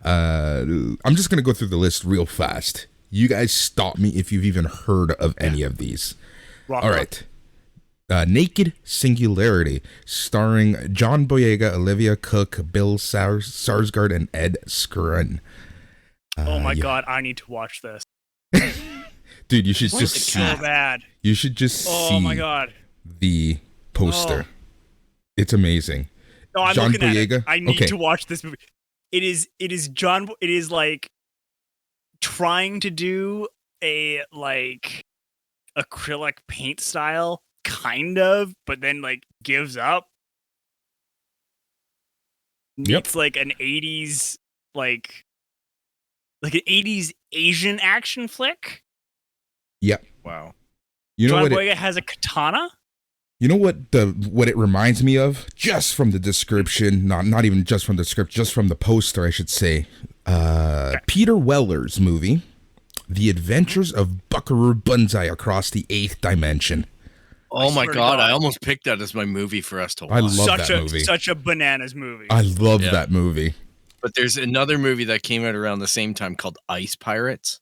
I'm just gonna go through the list real fast. You guys stop me if you've even heard of any of these. Rock All Rock. right. Naked Singularity, starring John Boyega, Olivia Cook, Bill Sarsgaard, and Ed Skrein. Oh my yeah. god, I need to watch this. Dude, you should What just the see. So bad. You should just Oh see my god. the poster. It's amazing. No, I'm John looking at it. Boyega? I need Okay. to watch this movie. It is like trying to do a like acrylic paint style kind of, but then like gives up. Yep. It's like an 80s like an 80s Asian action flick. Yep. Wow. You know John what? Boyega has a katana. You know what it reminds me of? Just from the description, not even just from the script, just from the poster, I should say. Peter Weller's movie, The Adventures of Buckaroo Banzai Across the Eighth Dimension. Oh my God, I almost picked that as my movie for us to watch. I love that movie. Such a bananas movie. I love that movie. But there's another movie that came out around the same time called Ice Pirates.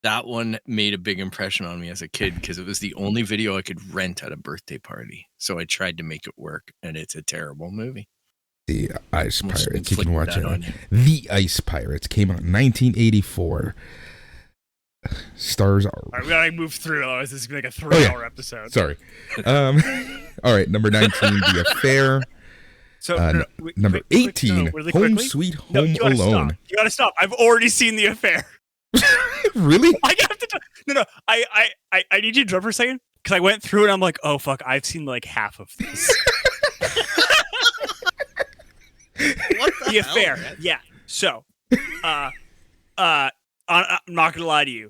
That one made a big impression on me as a kid because it was the only video I could rent at a birthday party. So I tried to make it work, and it's a terrible movie. The Ice Pirates. You can watch it. The Ice Pirates came out in 1984. Stars are... All right, we gotta move through, otherwise this is gonna be like a 3-hour episode. Sorry. All right, number 19, The Affair. So number 18, Home Sweet Home Alone. You gotta stop. I've already seen The Affair. Really? I have to. No. I need you to drop for a second because I went through and I'm like, oh fuck, I've seen like half of this. What the hell, Affair? man? Yeah. So, I'm not gonna lie to you.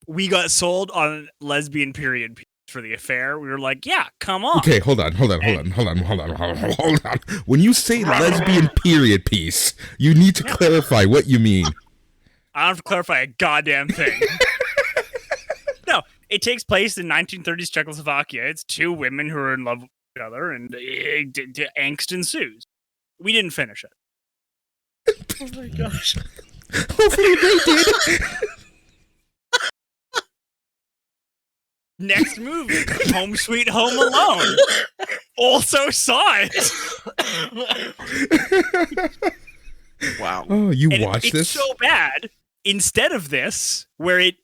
We got sold on lesbian period piece for The Affair. We were like, yeah, come on. Okay, hold on. When you say lesbian period piece, you need to clarify what you mean. I don't have to clarify a goddamn thing. No, it takes place in 1930s Czechoslovakia. It's two women who are in love with each other, and angst ensues. We didn't finish it. Oh my gosh. Hopefully they did. Next movie, Home Sweet Home Alone. Also saw it. Wow. Oh, you watched this? It's so bad. Instead of this, where it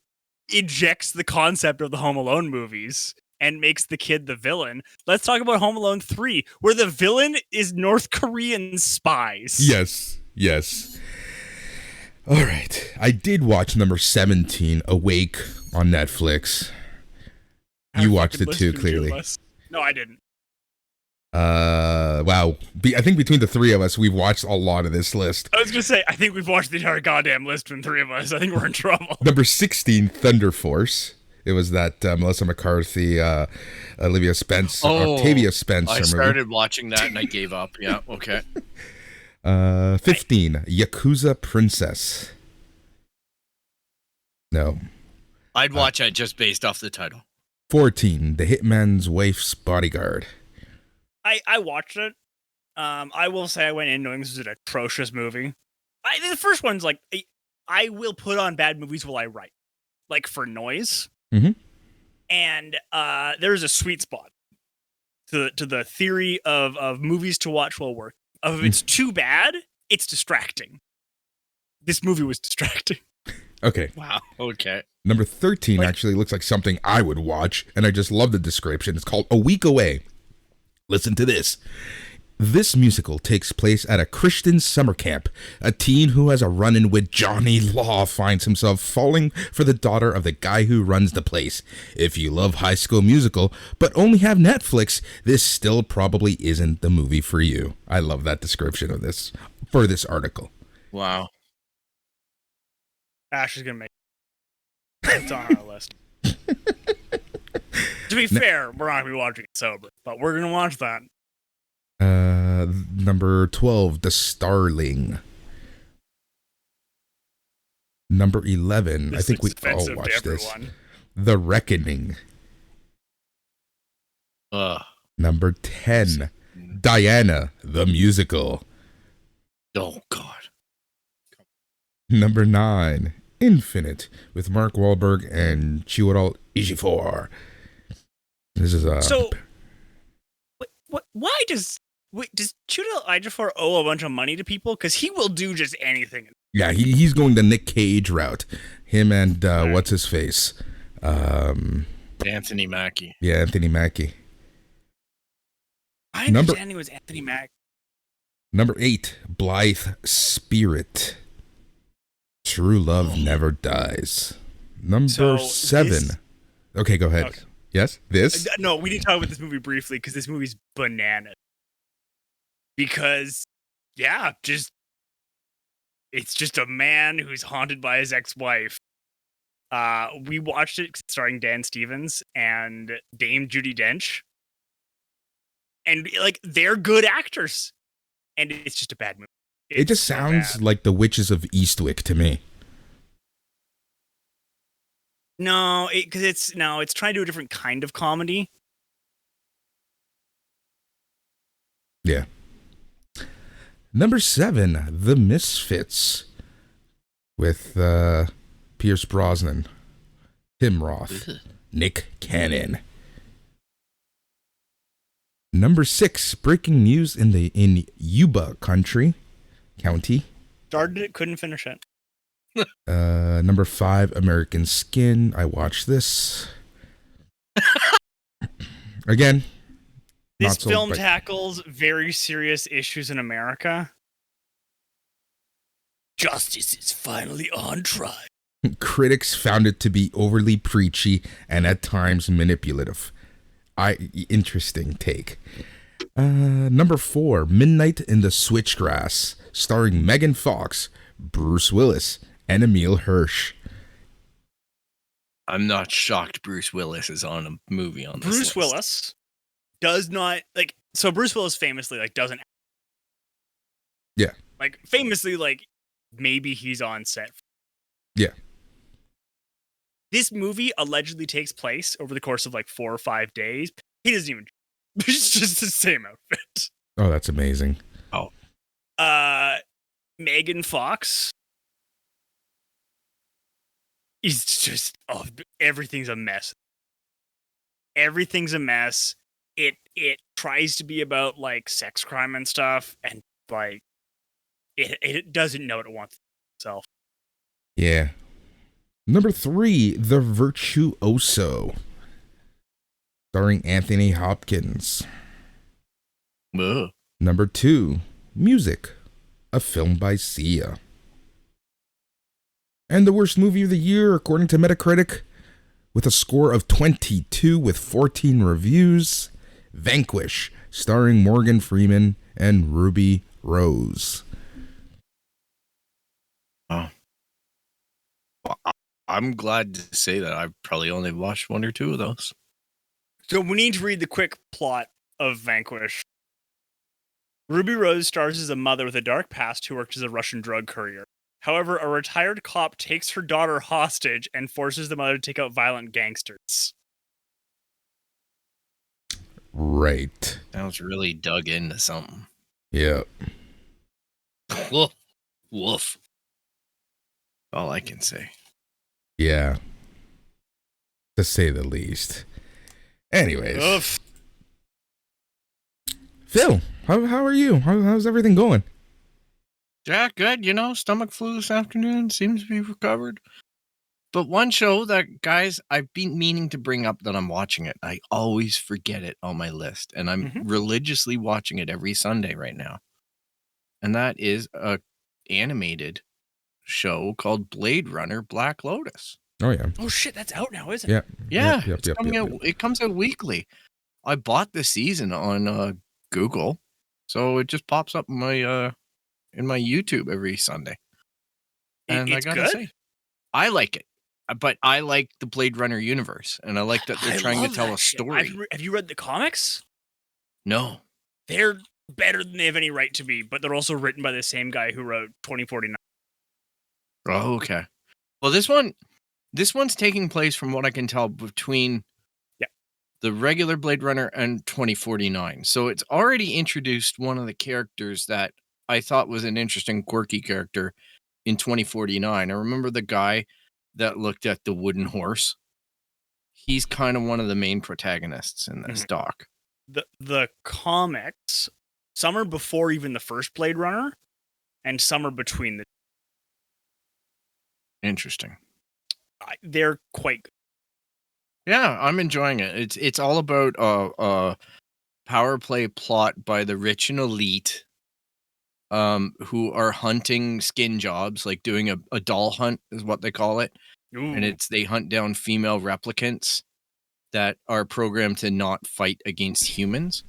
ejects the concept of the Home Alone movies and makes the kid the villain, let's talk about Home Alone 3, where the villain is North Korean spies. Yes. All right. I did watch number 17, Awake, on Netflix. You watched it too, clearly. No, I didn't. Wow. I think between the three of us, we've watched a lot of this list. I was going to say, I think we've watched the entire goddamn list from three of us. I think we're in trouble. Number 16, Thunder Force. It was that Melissa McCarthy, Octavia Spencer I started watching that and I gave up. Yeah, okay. 15, Yakuza Princess. No. I'd watch it just based off the title. 14, The Hitman's Wife's Bodyguard. I watched it. I will say I went in knowing this was an atrocious movie. The first one's like, I will put on bad movies while I write. Like for noise. Mm-hmm. And there's a sweet spot to the theory of movies to watch while working. If it's too bad, it's distracting. This movie was distracting. Okay. Wow. Okay. Number 13 actually looks like something I would watch, and I just love the description. It's called A Week Away. Listen to this. This musical takes place at a Christian summer camp. A teen who has a run-in with Johnny Law finds himself falling for the daughter of the guy who runs the place. If you love High School Musical, but only have Netflix, this still probably isn't the movie for you. I love that description of this for this article. Wow. Ash is going to make it. It's on our list. To be fair, we're not going to be watching it sober, but we're going to watch that. Number 12, The Starling. Number 11, I think we all watched this. The Reckoning. Number 10, Diana, the Musical. Oh, God. Number 9, Infinite, with Mark Wahlberg and Chiwetel Ejiofor. This is So, why does Chiwetel Ejiofor owe a bunch of money to people? Because he will do just anything. Yeah, he's going the Nick Cage route. Him and what's his face? Anthony Mackie. Yeah, Anthony Mackie. My understanding was Anthony Mackie. Number 8, Blythe Spirit. True Love Never Dies. Number 7. Okay, go ahead. Okay. Yes? This? No, we need to talk about this movie briefly because this movie's bananas. Because, yeah, it's just a man who's haunted by his ex-wife. We watched it starring Dan Stevens and Dame Judi Dench. And like they're good actors. And it's just a bad movie. It just sounds like The Witches of Eastwick to me. No, it's trying to do a different kind of comedy. Yeah. Number 7, The Misfits, with Pierce Brosnan, Tim Roth, Nick Cannon. Number 6, breaking news in Yuba County. Started it, couldn't finish it. Number 5, American Skin. I watched this. Again, this film tackles very serious issues in America. Justice is finally on trial. Critics found it to be overly preachy and at times manipulative. Interesting take. Number 4, Midnight in the Switchgrass, starring Megan Fox, Bruce Willis, and Emile Hirsch. I'm not shocked Bruce Willis is on a movie on this Bruce list. Willis does not like. So Bruce Willis famously doesn't. Yeah. Famously maybe he's on set. Yeah. This movie allegedly takes place over the course of 4 or 5 days. He doesn't even. It's just the same outfit. Oh, that's amazing. Oh. Megan Fox. He's just everything's a mess. Everything's a mess. It tries to be about sex crime and stuff, and it doesn't know what it wants itself. Yeah. Number 3, The Virtuoso, starring Anthony Hopkins. Ugh. Number 2, Music, a film by Sia. And the worst movie of the year, according to Metacritic, with a score of 22 with 14 reviews, Vanquish, starring Morgan Freeman and Ruby Rose. Oh. Well, I'm glad to say that I've probably only watched 1 or 2 of those. So we need to read the quick plot of Vanquish. Ruby Rose stars as a mother with a dark past who worked as a Russian drug courier. However, a retired cop takes her daughter hostage and forces the mother to take out violent gangsters. Right. Sounds really dug into something. Yeah. Woof. Woof. All I can say. Yeah. To say the least. Anyways. Oof. Phil, how are you? How's everything going? Yeah, good. Stomach flu this afternoon. Seems to be recovered. But one show that, guys, I've been meaning to bring up that I'm watching it. I always forget it on my list. And I'm religiously watching it every Sunday right now. And that is a animated show called Blade Runner Black Lotus. Oh, yeah. Oh, shit, that's out now, isn't it? Yeah. Yeah, Yep, it's coming out. It comes out weekly. I bought the season on Google. So it just pops up in my YouTube every Sunday. And it's I gotta say, I like it. But I like the Blade Runner universe, and I like that they're trying to tell a story. Have you read the comics? No. They're better than they have any right to be, but they're also written by the same guy who wrote 2049. Oh, okay. Well, this one's taking place, from what I can tell, between the regular Blade Runner and 2049. So it's already introduced one of the characters that I thought was an interesting, quirky character in 2049. I remember the guy that looked at the wooden horse. He's kind of one of the main protagonists in this doc. The comics, some are before even the first Blade Runner, and some are between the. Interesting. They're quite good. Yeah, I'm enjoying it. It's all about a power play plot by the rich and elite, who are hunting skin jobs, like doing a doll hunt is what they call it. Ooh. And they hunt down female replicants that are programmed to not fight against humans.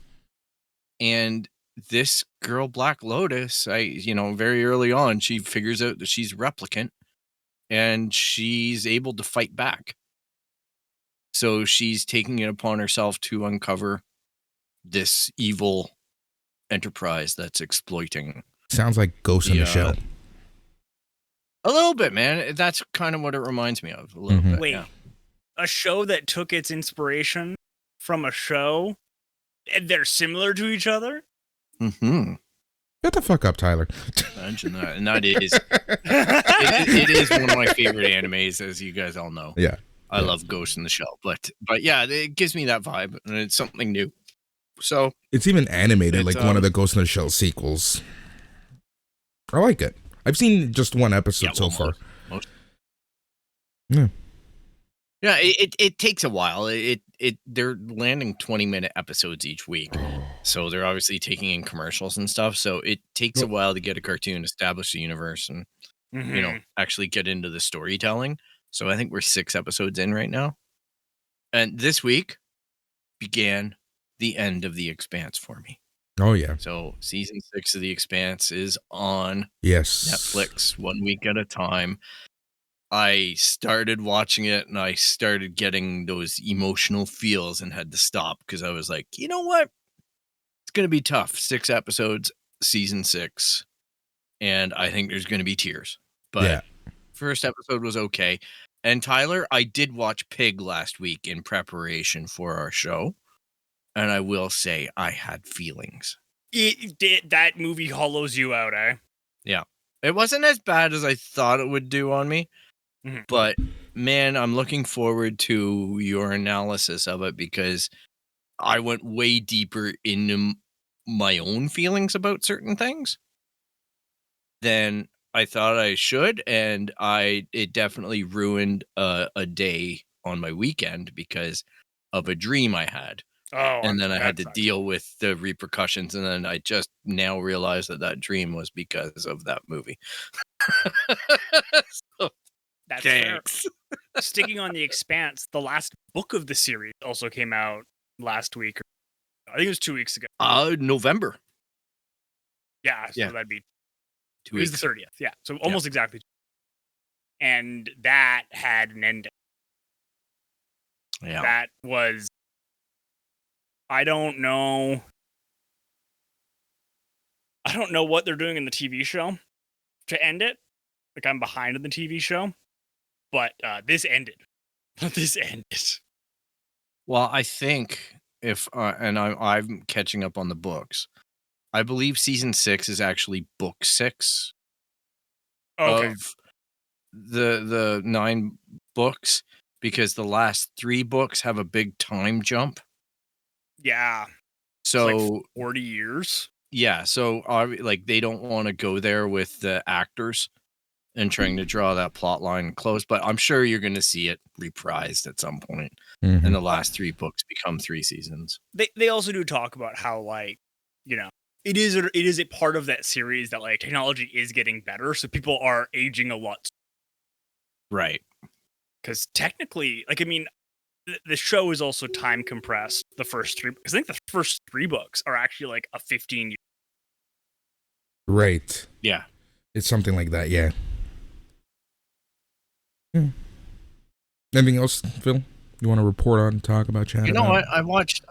And this girl, Black Lotus, very early on, she figures out that she's a replicant, and she's able to fight back. So she's taking it upon herself to uncover this evil enterprise that's exploiting. Sounds like Ghost in the Shell. A little bit, man. That's kind of what it reminds me of. A little bit. Wait, yeah. A show that took its inspiration from a show, and they're similar to each other? Mm-hmm. Shut the fuck up, Tyler. Imagine that. And that is, it is one of my favorite animes, as you guys all know. Yeah. I love Ghost in the Shell, but yeah, it gives me that vibe, and it's something new. So it's even animated like one of the Ghost in the Shell sequels. I like it. I've seen just one episode so far. Yeah. Yeah, it takes a while. They're landing 20-minute episodes each week. So they're obviously taking in commercials and stuff. So it takes a while to get a cartoon, establish the universe, and actually get into the storytelling. So I think we're 6 episodes in right now. And this week began the end of The Expanse for me. Oh, yeah. So season 6 of The Expanse is on Netflix 1 week at a time. I started watching it and I started getting those emotional feels and had to stop because I was like, you know what? It's going to be tough. 6 episodes, season 6. And I think there's going to be tears. But first episode was okay. And Tyler, I did watch Pig last week in preparation for our show. And I will say I had feelings. That movie hollows you out, eh? Yeah. It wasn't as bad as I thought it would do on me. But man, I'm looking forward to your analysis of it because I went way deeper into my own feelings about certain things than I thought I should, and it definitely ruined a day on my weekend because of a dream I had. And then I had to deal with the repercussions, and then I just now realized that dream was because of that movie. So, that's thanks. Fair. Sticking on The Expanse, the last book of the series also came out last week. I think it was 2 weeks ago. November. Yeah, so that'd be 2 weeks. It was the 30th. Yeah, so almost exactly. And that had an ending. Yeah. That was, I don't know what they're doing in the TV show to end it. Like, I'm behind in the TV show. But this ended. This ended. Well, I think and I'm catching up on the books. I believe season 6 is actually book 6 of the 9 books because the last 3 books have a big time jump. Yeah. So it's like 40 years. Yeah. So like they don't want to go there with the actors and trying to draw that plot line close, but I'm sure you're going to see it reprised at some point. And the last 3 books become 3 seasons. They also do talk about how, like, you know, it is a part of that series that, like, technology is getting better, so people are aging a lot. Right. Because technically, like, I mean, the show is also time compressed. The first 3, because I think the first 3 books are actually like a 15-year. Right. Yeah. It's something like that. Yeah. Anything else, Phil? You want to report on, talk about, chat? You know what? I watched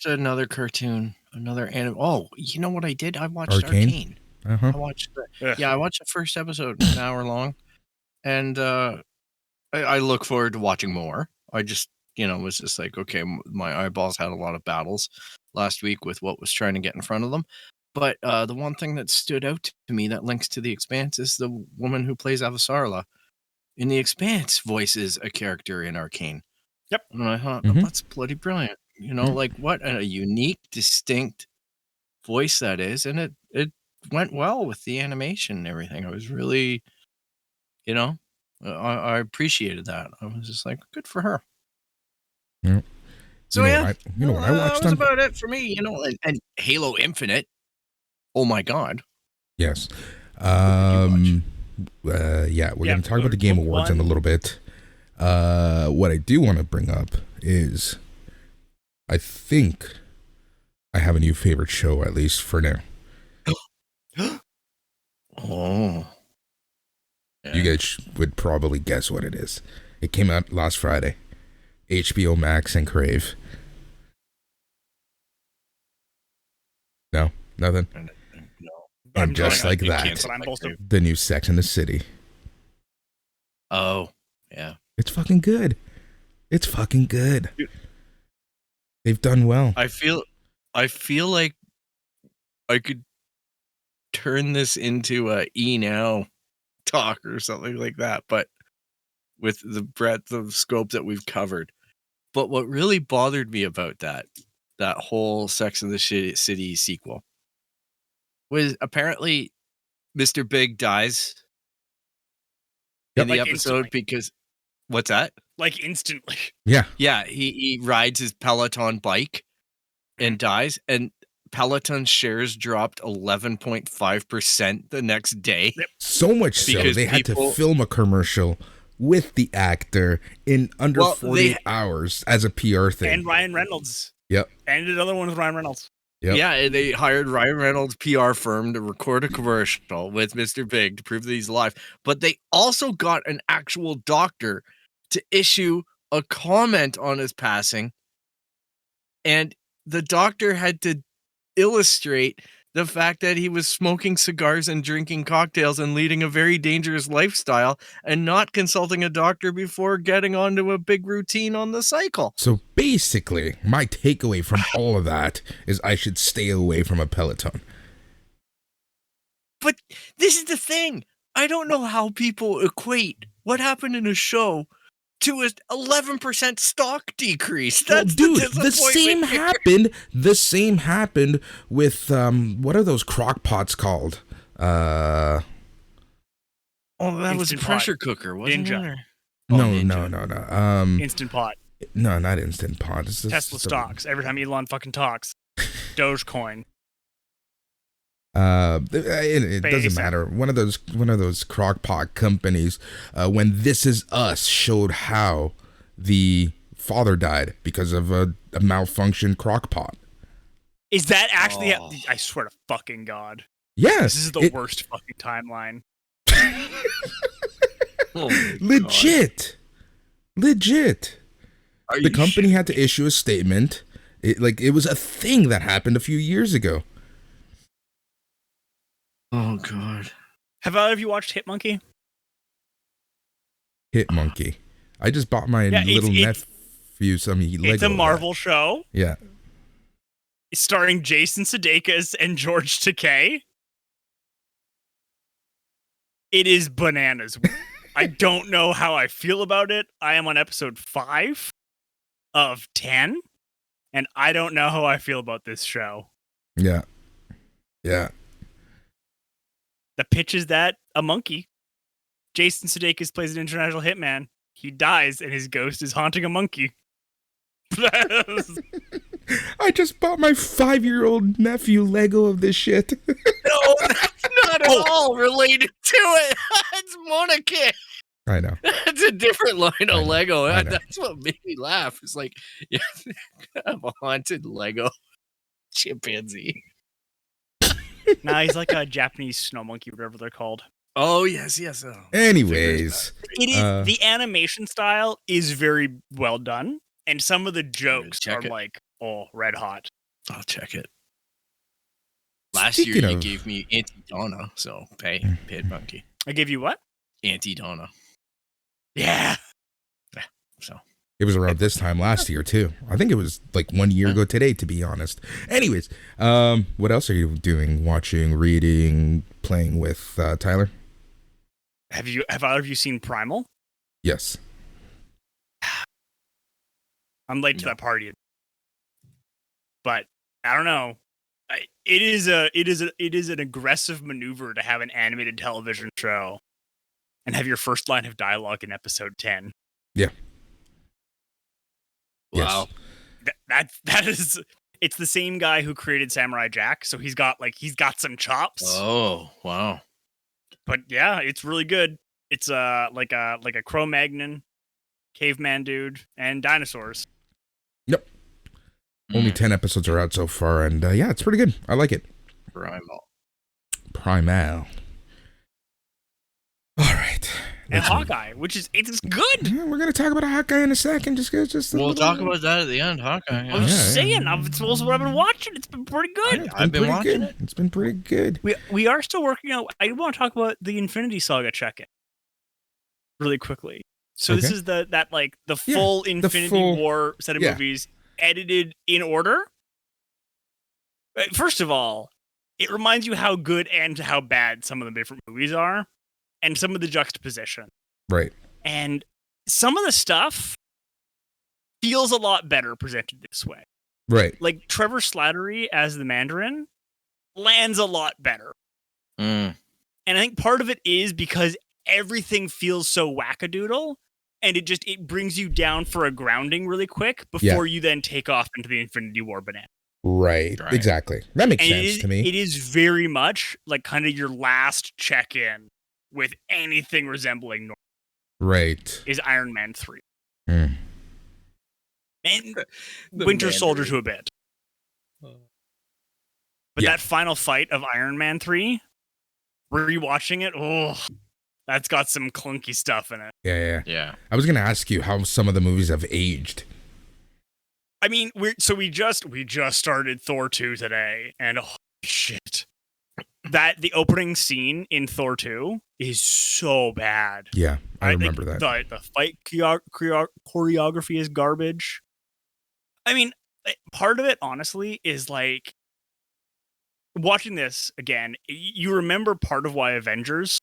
another cartoon, another anime. Oh, you know what I did? I watched Arcane. I watched I watched the first episode, an hour long, and I look forward to watching more. I just, was just like, okay, my eyeballs had a lot of battles last week with what was trying to get in front of them. But the one thing that stood out to me that links to The Expanse is the woman who plays Avasarala in The Expanse voices a character in Arcane. Yep. And I thought, that's bloody brilliant. Like what a unique, distinct voice that is. And it went well with the animation and everything. I was really, I appreciated that. I was just like, good for her. Yeah. So what I watched. That was about it for me, and Halo Infinite. Oh my God. Yes. We're going to talk about the Game Awards in a little bit. What I do want to bring up is I think I have a new favorite show, at least for now. Oh. Yeah. You guys would probably guess what it is. It came out last Friday. HBO Max and Crave. No, nothing. No. And just like that, the new Sex and the City. Oh, yeah. It's fucking good. It's fucking good. They've done well. I feel like I could turn this into a E-Now talk or something like that, but with the breadth of scope that we've covered. But what really bothered me about that whole Sex and the City sequel was apparently Mr. Big dies in the episode instantly. Because what's that? Like instantly. Yeah. Yeah, he rides his Peloton bike and dies, and Peloton shares dropped 11.5% the next day. So much so they had to film a commercial with the actor in under 48 hours as a PR thing. And Ryan Reynolds. Yep. And another one with Ryan Reynolds. Yep. Yeah, they hired Ryan Reynolds' PR firm to record a commercial with Mr. Big to prove that he's alive. But they also got an actual doctor to issue a comment on his passing. And the doctor had to illustrate the fact that he was smoking cigars and drinking cocktails and leading a very dangerous lifestyle and not consulting a doctor before getting onto a big routine on the cycle. So basically, my takeaway from all of that is I should stay away from a Peloton. But this is the thing. I don't know how people equate what happened in a show to an 11% stock decrease. That's the same happened. The same happened with what are those crock pots called? That was a pressure cooker, wasn't it? No. Instant Pot. No, not Instant Pot. It's Tesla stocks. Every time Elon fucking talks, Dogecoin. It doesn't matter. One of those crock pot companies, when This Is Us showed how the father died because of a malfunctioned crock pot. Is that actually? I swear to fucking God. Yes, this is the worst fucking timeline. Legit. The company had to issue a statement. It was a thing that happened a few years ago. Oh, God. Have either of you watched Hitmonkey? Hitmonkey. I just bought my little nephew some Lego. It's a Marvel show. Yeah. Starring Jason Sudeikis and George Takei. It is bananas. I don't know how I feel about it. I am on episode 5 of 10, and I don't know how I feel about this show. Yeah. The pitch is that a monkey, Jason Sudeikis plays an international hitman. He dies and his ghost is haunting a monkey. I just bought my 5-year-old nephew Lego of this shit. No, that's not at all related to it. It's Monarchy. I know. It's a different line of Lego. That's what made me laugh. It's like, yeah, I'm a haunted Lego chimpanzee. Nah, he's like a Japanese snow monkey, whatever they're called. Oh, yes. Oh. Anyways. It is, the animation style is very well done, and some of the jokes are like, red hot. I'll check it. Last year, you gave me Auntie Donna, so pay it, monkey. I gave you what? Auntie Donna. Yeah. So. It was around this time last year, too. I think it was like 1 year ago today, to be honest. Anyways, what else are you doing? Watching, reading, playing with Tyler? Have either of you seen Primal? Yes. I'm late to that party. But I don't know. It is an aggressive maneuver to have an animated television show and have your first line of dialogue in episode 10. Yeah. Wow. Yes. That is, it's the same guy who created Samurai Jack, so he's got some chops. Oh, wow. But yeah, it's really good. It's like a Cro-Magnon, caveman dude, and dinosaurs. Yep. Only 10 episodes are out so far, and yeah, it's pretty good. I like it. Primal. All right. and Hawkeye, which is it's good. Yeah, we're gonna talk about Hawkeye in a second. We'll talk about that at the end. Hawkeye. I'm just saying, it's also what I've been watching. It's been pretty good. I've been watching it. It's been pretty good. We are still working out. I want to talk about the Infinity Saga check-in really quickly. So this is the full Infinity War set of movies edited in order. First of all, it reminds you how good and how bad some of the different movies are, and some of the juxtaposition. Right. And some of the stuff feels a lot better presented this way. Right. Like Trevor Slattery as the Mandarin lands a lot better. And I think part of it is because everything feels so wackadoodle, and it brings you down for a grounding really quick before you then take off into the Infinity War banana. Right. Exactly. That makes sense to me. It is very much like kind of your last check-in with anything resembling normal. Right. Is Iron Man 3. And Winter Soldier to a bit. But that final fight of Iron Man 3, rewatching it, that's got some clunky stuff in it. Yeah. I was going to ask you how some of the movies have aged. I mean, we just started Thor 2 today, and shit. The opening scene in Thor 2 is so bad. Yeah, I remember that. The fight choreography is garbage. I mean, part of it, honestly, is like watching this again. You remember part of why Avengers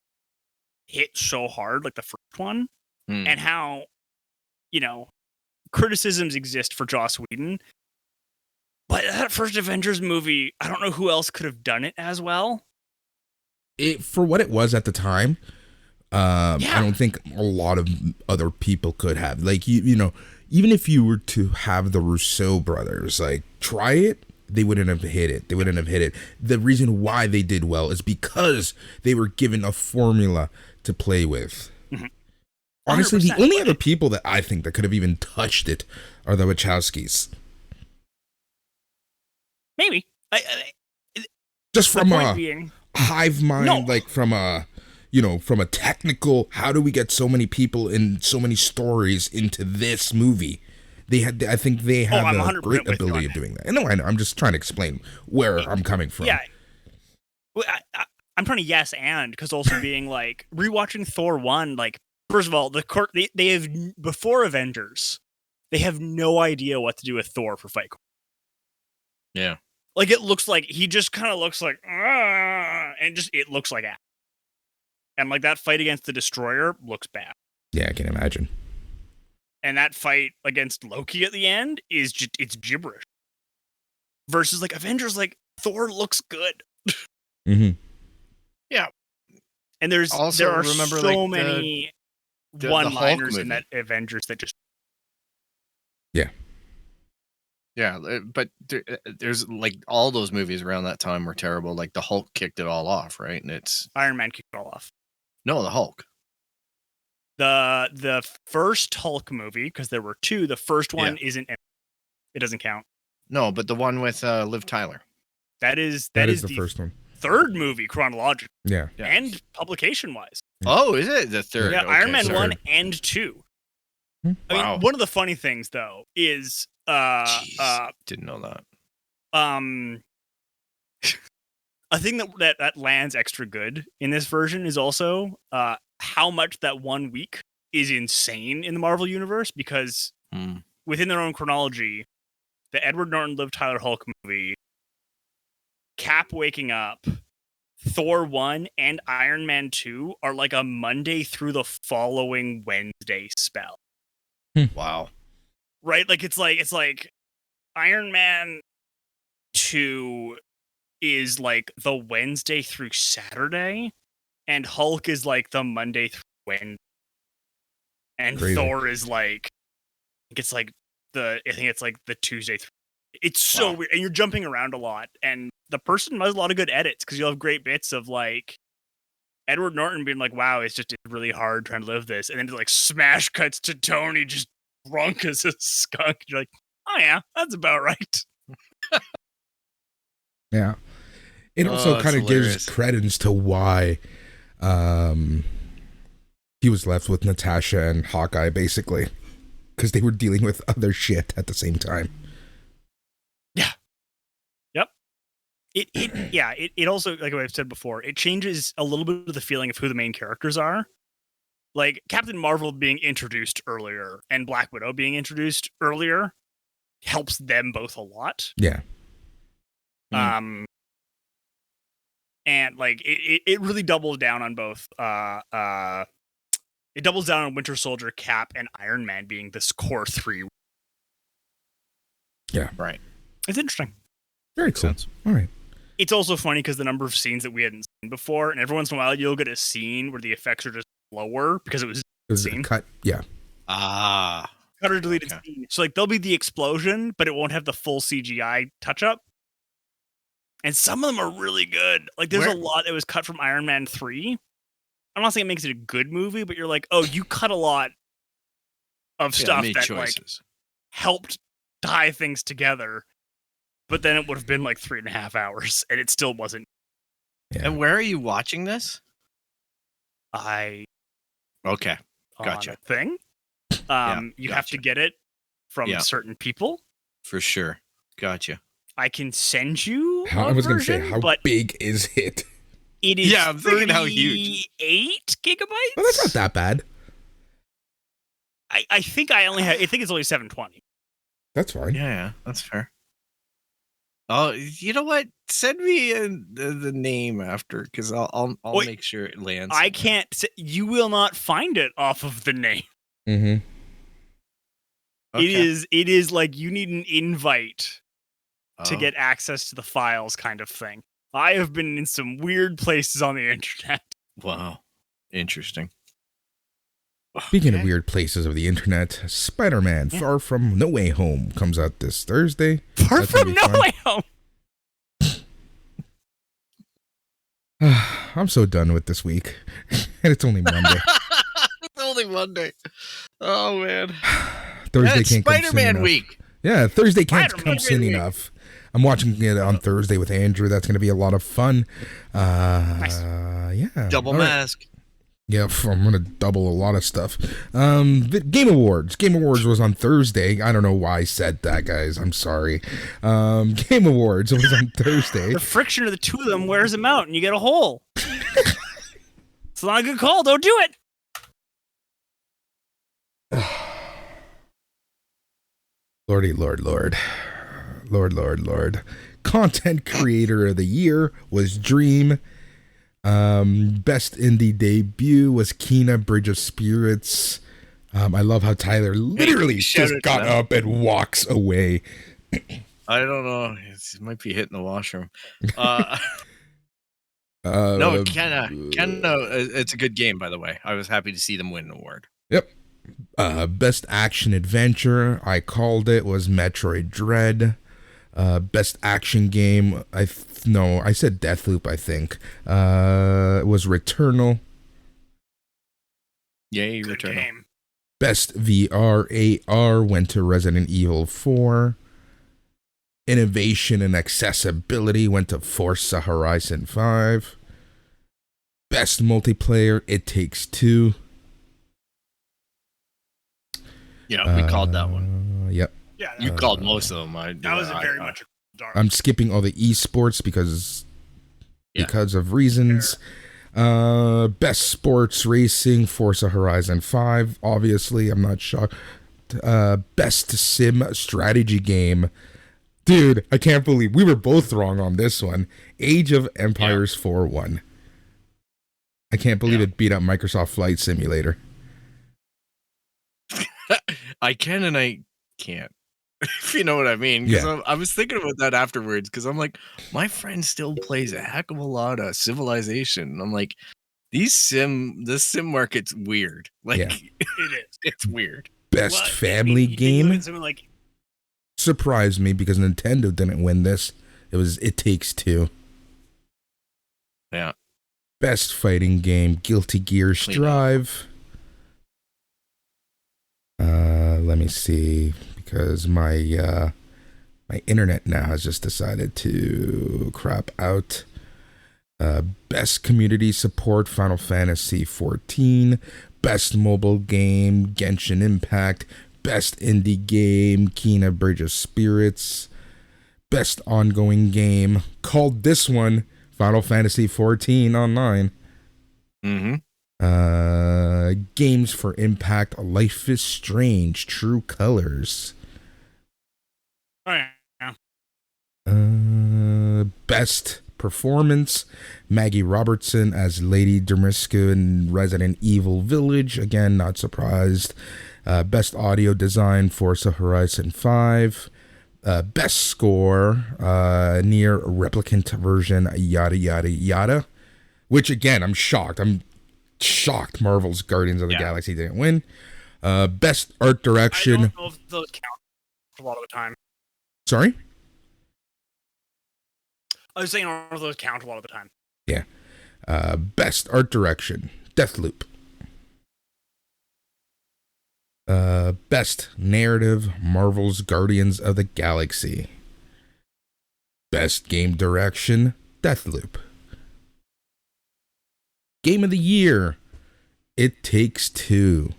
hit so hard, like the first one, and how, criticisms exist for Joss Whedon. But that first Avengers movie, I don't know who else could have done it as well. For what it was at the time, I don't think a lot of other people could have. Like, even if you were to have the Russo brothers, like, try it, they wouldn't have hit it. The reason why they did well is because they were given a formula to play with. Mm-hmm. Honestly, the only other people that I think that could have even touched it are the Wachowskis. Maybe. Just from a hive mind, like from a technical, how do we get so many people and so many stories into this movie? I think they have a great ability of doing that. And I know. I'm just trying to explain where I'm coming from. Yeah. Well, I'm trying to because also being like rewatching Thor 1, like, first of all, they have, before Avengers, they have no idea what to do with Thor for fight. Yeah. Like, it looks like, he just kind of looks like, and it looks like ass. And like that fight against the Destroyer looks bad. Yeah, I can imagine. And that fight against Loki at the end is it's gibberish. Versus like Avengers, like Thor looks good. Mm-hmm. Yeah. And there are so many one-liners in that Avengers that just... Yeah. Yeah, but there's like all those movies around that time were terrible. Like the Hulk kicked it all off, right? And it's Iron Man kicked it all off. No, the Hulk. The first Hulk movie, because there were two. The first one isn't. It doesn't count. No, but the one with Liv Tyler. That is the first one. Third movie chronologically. Yeah. And publication wise. Oh, is it the third? Yeah, okay, Iron Man 1 and 2. Wow. I mean, one of the funny things though is didn't know that. A thing that lands extra good in this version is also how much that 1 week is insane in the Marvel universe, because within their own chronology, the Edward Norton Liv Tyler Hulk movie, Cap waking up, Thor 1 and Iron Man 2 are like a Monday through the following Wednesday spell. Wow. Right? Like it's like Iron Man 2 is like the Wednesday through Saturday, and Hulk is like the Monday through Wednesday. And crazy. Thor is like the Tuesday through. It's so weird, and you're jumping around a lot, and the person has a lot of good edits, because you'll have great bits of like Edward Norton being like, wow, it's really hard trying to live this, and then like smash cuts to Tony just drunk as a skunk. You're like, oh yeah, that's about right. Yeah. It also kind of gives credence to why He was left with Natasha and Hawkeye, basically, because they were dealing with other shit at the same time. Yeah. Yep. It also, like I've said before, it changes a little bit of the feeling of who the main characters are. Like Captain Marvel being introduced earlier and Black Widow being introduced earlier helps them both a lot. Yeah. And like it really doubles down on both it doubles down on Winter Soldier, Cap, and Iron Man being this core three. Yeah. Right. It's interesting. Very cool. All right. It's also funny because the number of scenes that we hadn't seen before, and every once in a while you'll get a scene where the effects are just lower because it was a cut. Yeah. Cut or deleted scene. So like there'll be the explosion, but it won't have the full CGI touch up. And some of them are really good. Like there's a lot that was cut from Iron Man 3. I'm not saying it makes it a good movie, but you're like, oh, you cut a lot of stuff that choices. Like helped tie things together. But then it would have been like 3.5 hours, and it still wasn't. Yeah. And where are you watching this? Okay, gotcha. Thing. You have to get it from certain people. For sure. Gotcha. I can send you. I was going to say, how big is it? It is. Yeah, I'm thinking how huge. 8 gigabytes. Well, that's not that bad. I think I think it's only 720. That's fine. Yeah, that's fair. Oh, you know what? Send me the name after, because I'll make sure it lands. I can't. You will not find it off of the name. Mm-hmm. Okay. It is like you need an invite to get access to the files, kind of thing. I have been in some weird places on the internet. Wow, interesting. Speaking of weird places of the internet, Spider-Man Far From No Way Home comes out this Thursday. Far From No Way Home! I'm so done with this week. And it's only Monday. It's only Monday. Oh, man. Thursday can't come soon Spider-Man enough. week. Yeah, Thursday can't come soon enough. I'm watching it on Thursday with Andrew. That's going to be a lot of fun. Nice. Yeah. Double mask. Yeah, I'm going to double a lot of stuff. The Game Awards. Game Awards was on Thursday. I don't know why I said that, guys. I'm sorry. Game Awards was on Thursday. The friction of the two of them wears them out, and you get a hole. It's not a good call. Don't do it. Lordy, Lord. Content Creator of the Year was Dream. Best indie debut was Kena Bridge of Spirits. I love how Tyler literally just got up and walks away. I don't know. It might be hitting the washroom. No, Kena, it's a good game, by the way. I was happy to see them win an award. Yep. Best action adventure, I called it, was Metroid Dread. Best action game, I said Deathloop, I think. It was Returnal. Yay, good Returnal. Game. Best VR AR went to Resident Evil 4. Innovation and accessibility went to Forza Horizon 5. Best multiplayer, It Takes Two. Yeah, we called that one. Yep. Yeah, You called most of them. that was very much dark. I'm skipping all the esports because of reasons. Best sports racing, Forza Horizon 5. Obviously, I'm not shocked. Best sim strategy game. Dude, I can't believe we were both wrong on this one. Age of Empires 4 won. I can't believe it beat up Microsoft Flight Simulator. I can and I can't. If you know what I mean. Because I was thinking about that afterwards, because I'm like, my friend still plays a heck of a lot of Civilization. And I'm like, this sim market's weird. Like, it is. It's weird. Best family game surprised me because Nintendo didn't win this. It was It Takes Two. Yeah. Best fighting game, Guilty Gear Strive. Let me see, because my internet now has just decided to crap out. Best community support, Final Fantasy 14. Best Mobile Game, Genshin Impact. Best Indie Game, Kena Bridge of Spirits. Best Ongoing Game. Called this one Final Fantasy XIV Online. Games for Impact, Life is Strange, True Colors. Oh, yeah. Best Performance, Maggie Robertson as Lady Dermisca in Resident Evil Village. Again, not surprised. Best Audio Design, Forza Horizon 5. Best Score, Near Replicant Version, yada yada yada. Which again, I'm shocked. I'm shocked Marvel's Guardians of the Galaxy didn't win. Best Art Direction. I don't know if those count a lot of the time. Sorry? I was saying I don't know if those count a lot of the time. Yeah. Best Art Direction, Deathloop. Best Narrative, Marvel's Guardians of the Galaxy. Best Game Direction, Deathloop. Game of the Year, It Takes Two.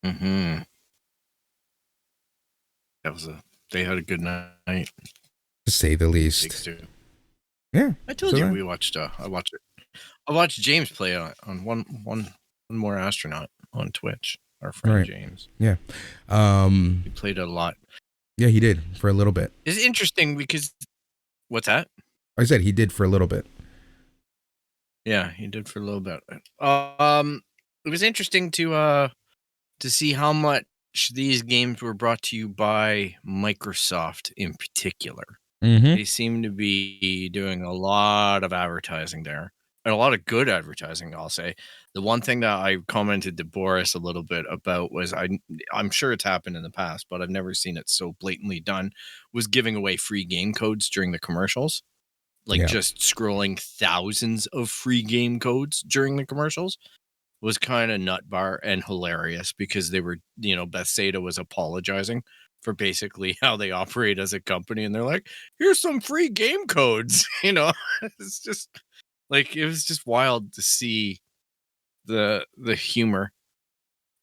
That was they had a good night, To say the least. Takes Two. Yeah. I told you we watched. I watched it. I watched James play on one more astronaut on Twitch. Our friend Right. James. Yeah. He played it a lot. Yeah, he did for a little bit. It's interesting because what's that? I said he did for a little bit. Yeah, he did for a little bit. It was interesting to see how much these games were brought to you by Microsoft in particular. Mm-hmm. They seem to be doing a lot of advertising there, and a lot of good advertising, I'll say. The one thing that I commented to Boris a little bit about was I'm sure it's happened in the past, but I've never seen it so blatantly done, was giving away free game codes during the commercials. Just scrolling thousands of free game codes during the commercials was kind of nut bar and hilarious because they were, Bethesda was apologizing for basically how they operate as a company. And they're like, here's some free game codes. It's just like, it was just wild to see the humor.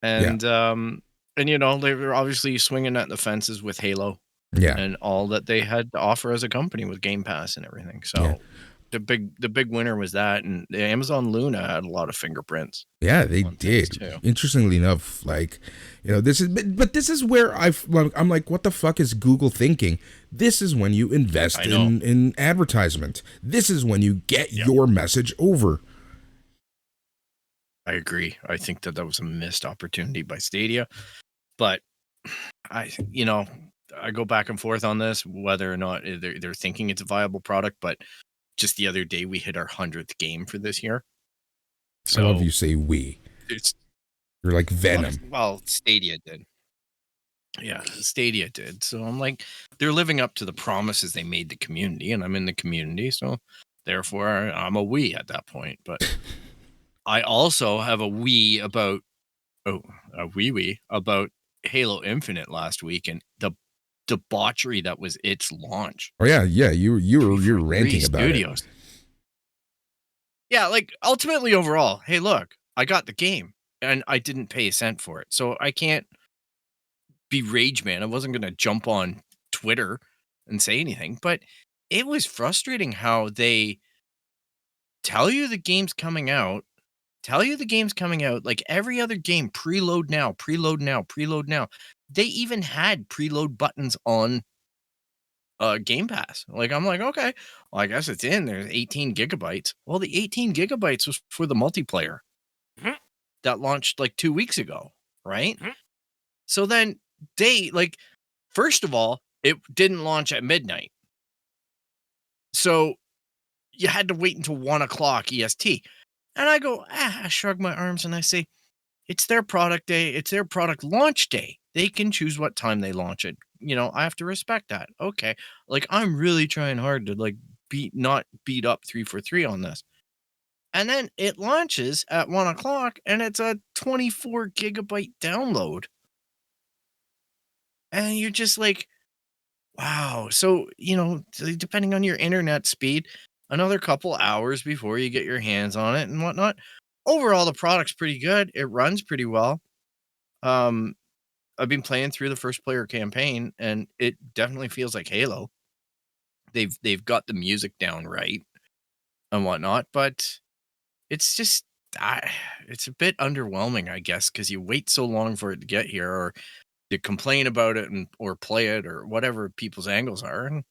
And, they were obviously swinging at the fences with Halo. Yeah. And all that they had to offer as a company with Game Pass and everything. So the big winner was that, and the Amazon Luna had a lot of fingerprints. Yeah, they did. Interestingly enough, this is where I'm like, what the fuck is Google thinking? This is when you invest in advertisement. This is when you get your message over. I agree. I think that was a missed opportunity by Stadia, but I go back and forth on this, whether or not they're thinking it's a viable product, but just the other day we hit our 100th game for this year. So I love you say we. You're like Venom. Well, Stadia did. Yeah, Stadia did. So I'm like, they're living up to the promises they made the community, and I'm in the community, so therefore I'm a we at that point. But I also have a we about about Halo Infinite last week and the debauchery that was its launch. Oh yeah, you're ranting about it. Yeah, ultimately overall, hey, look, I got the game and I didn't pay a cent for it, so I can't be rage man. I wasn't gonna jump on Twitter and say anything, but it was frustrating how they tell you the game's coming out. Like every other game, preload now. They even had preload buttons on Game Pass. I'm like, okay, well, I guess it's in. There's 18 gigabytes. Well, the 18 gigabytes was for the multiplayer that launched 2 weeks ago, right? So then first of all, it didn't launch at midnight. So you had to wait until 1 o'clock EST. And I go, I shrug my arms and I say, it's their product day. It's their product launch day. They can choose what time they launch it. I have to respect that. Okay. I'm really trying hard to not beat up 343 on this. And then it launches at 1 o'clock and it's a 24 gigabyte download. And you're just like, wow. So, depending on your internet speed, another couple hours before you get your hands on it and whatnot. overall, the product's pretty good. It runs pretty well. I've been playing through the first player campaign, and it definitely feels like Halo. They've got the music down right and whatnot, but it's just it's a bit underwhelming, I guess, because you wait so long for it to get here, or you complain about it or play it, or whatever people's angles are. And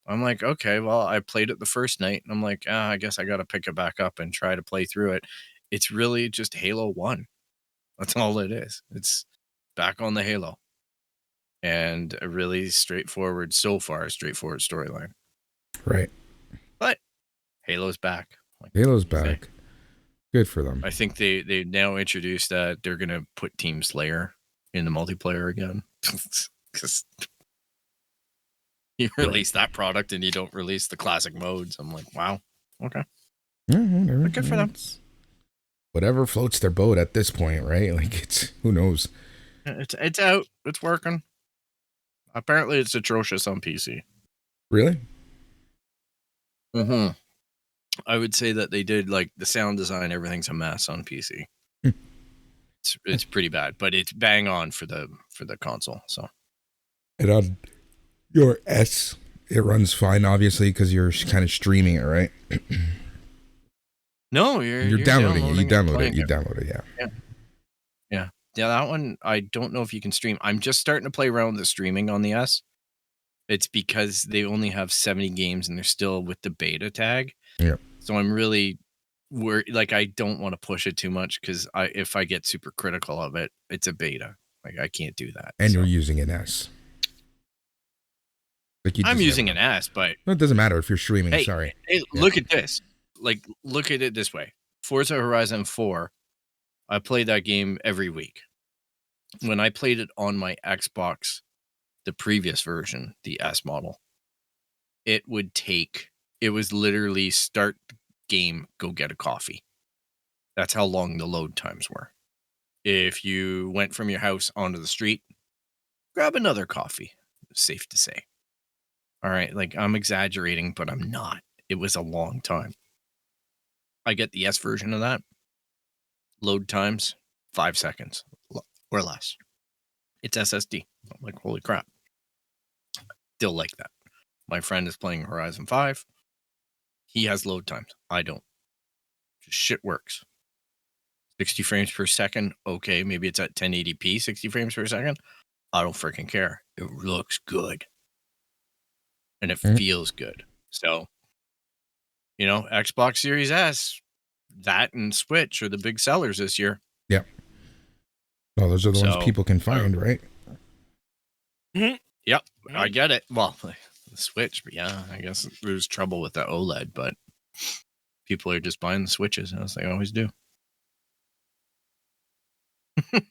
I'm like, okay, well, I played it the first night, and I'm like, I guess I got to pick it back up and try to play through it. It's really just Halo 1. That's all it is. It's back on the Halo. And a really straightforward storyline. Right. But Halo's back. Halo's back. Good for them. I think they now introduced that they're going to put Team Slayer in the multiplayer again. Because you release that product and you don't release the classic modes. I'm like, wow. Okay. Yeah, whatever. Good for them. Whatever floats their boat at this point, right? Like, it's, who knows? It's out. It's working. Apparently, it's atrocious on PC. Really? Mm-hmm. I would say that they did, like, the sound design, everything's a mess on PC. It's pretty bad, but it's bang on for the console. So, and on your S, it runs fine, obviously, because you're kind of streaming it, right? No, you're downloading it. You download it. Yeah. That one, I don't know if you can stream. I'm just starting to play around with the streaming on the S. It's because they only have 70 games and they're still with the beta tag. Yeah. So I'm really worried. Like, I don't want to push it too much because if I get super critical of it, it's a beta. Like, I can't do that. And you're using an S. Like, I'm using an S, but it doesn't matter if you're streaming. Hey, sorry. Look at this. Like, look at it this way. Forza Horizon 4. I play that game every week. When I played it on my Xbox, the previous version, the S model, it was literally start the game, go get a coffee. That's how long the load times were. If you went from your house onto the street, grab another coffee. Safe to say. All right, like, I'm exaggerating, but I'm not. It was a long time. I get the S version of that. Load times, 5 seconds or less. It's SSD. I'm like, holy crap. Still like that. My friend is playing Horizon 5. He has load times. I don't. Just shit works. 60 frames per second. Okay, maybe it's at 1080p, 60 frames per second. I don't freaking care. It looks good. And it feels good. So, Xbox Series S, that and Switch are the big sellers this year. Yeah. Well, those are the ones people can find, right? Yep, I get it. Well, the Switch, but yeah, I guess there's trouble with the OLED, but people are just buying the Switches, as they always do.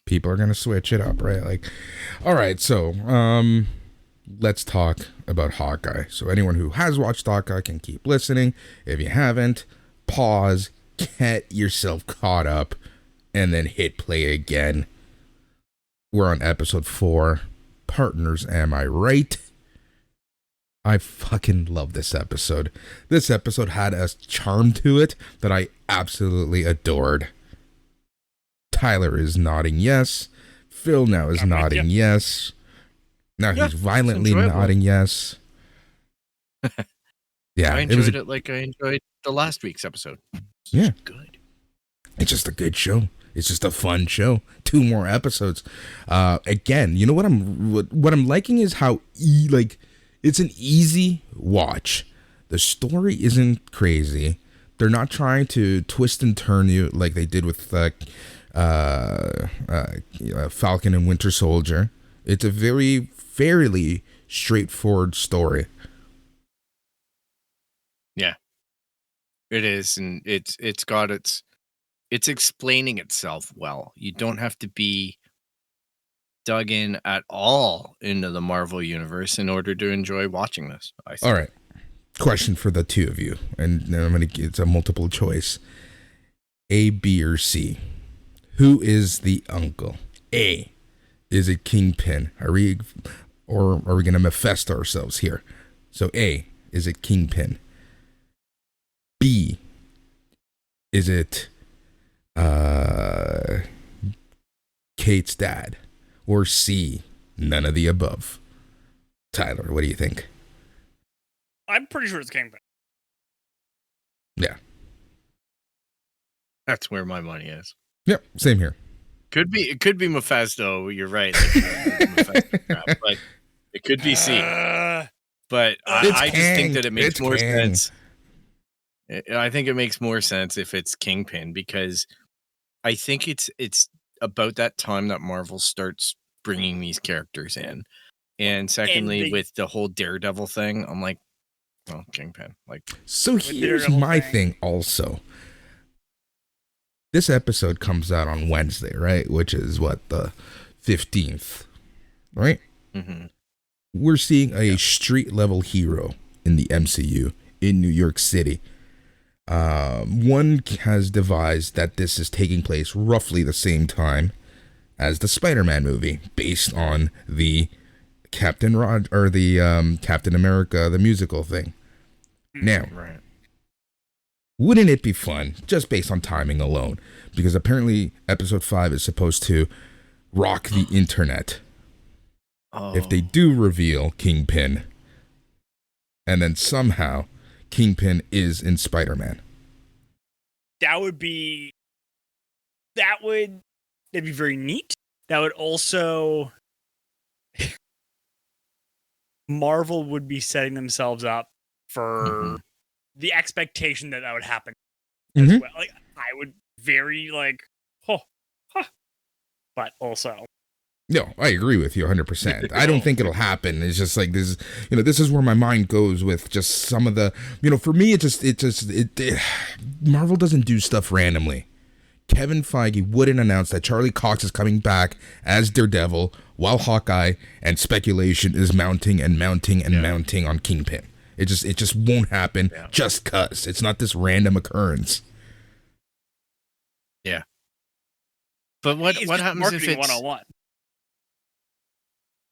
People are going to switch it up, right? Like, all right, so let's talk about Hawkeye. So anyone who has watched Hawkeye can keep listening. If you haven't, pause, get yourself caught up, and then hit play again. We're on episode 4. Partners, am I right? I fucking love this episode. This episode had a charm to it that I absolutely adored. Tyler is nodding yes. Phil now is nodding yes. Now he's violently nodding yes. Yeah, I enjoyed it like I enjoyed the last week's episode. Yeah, good. It's just a good show. It's just a fun show. 2 more episodes. Again, you know what I'm liking is how it's an easy watch. The story isn't crazy. They're not trying to twist and turn you like they did with Falcon and Winter Soldier. It's a fairly straightforward story. Yeah, it is, and it's explaining itself well. You don't have to be dug in at all into the Marvel universe in order to enjoy watching this. I think. All right, question for the two of you, and it's a multiple choice: A, B, or C. Who is the uncle? A, is it Kingpin? Are we going to Mephisto ourselves here? So A, is it Kingpin? B, is it Kate's dad, or C, none of the above? Tyler, what do you think? I'm pretty sure it's Kingpin. Yeah. That's where my money is. Yep, same here. It could be Mephisto. You're right. Mephisto crap, but it could be C. But I just think that it makes more sense. I think it makes more sense if it's Kingpin, because I think it's about that time that Marvel starts bringing these characters in. And secondly, with the whole Daredevil thing, I'm like, well, Kingpin. Like, so here's my thing also. This episode comes out on Wednesday, right? Which is what, the 15th, right? Mm-hmm. We're seeing a street level hero in the MCU in New York City. One has devised that this is taking place roughly the same time as the Spider-Man movie, based on the Captain America, the musical thing. Now, wouldn't it be fun, just based on timing alone, because apparently episode 5 is supposed to rock the internet. If they do reveal Kingpin, and then somehow Kingpin is in Spider-Man. That'd be very neat. That would also Marvel would be setting themselves up for the expectation that would happen as well. Like, I would very but also. No, I agree with you 100%. I don't think it'll happen. It's just like this, this is where my mind goes with just some of the, for me, Marvel doesn't do stuff randomly. Kevin Feige wouldn't announce that Charlie Cox is coming back as Daredevil while Hawkeye and speculation is mounting and mounting and mounting on Kingpin. It just won't happen just cuz. It's not this random occurrence. Yeah. But what happens if it's 101?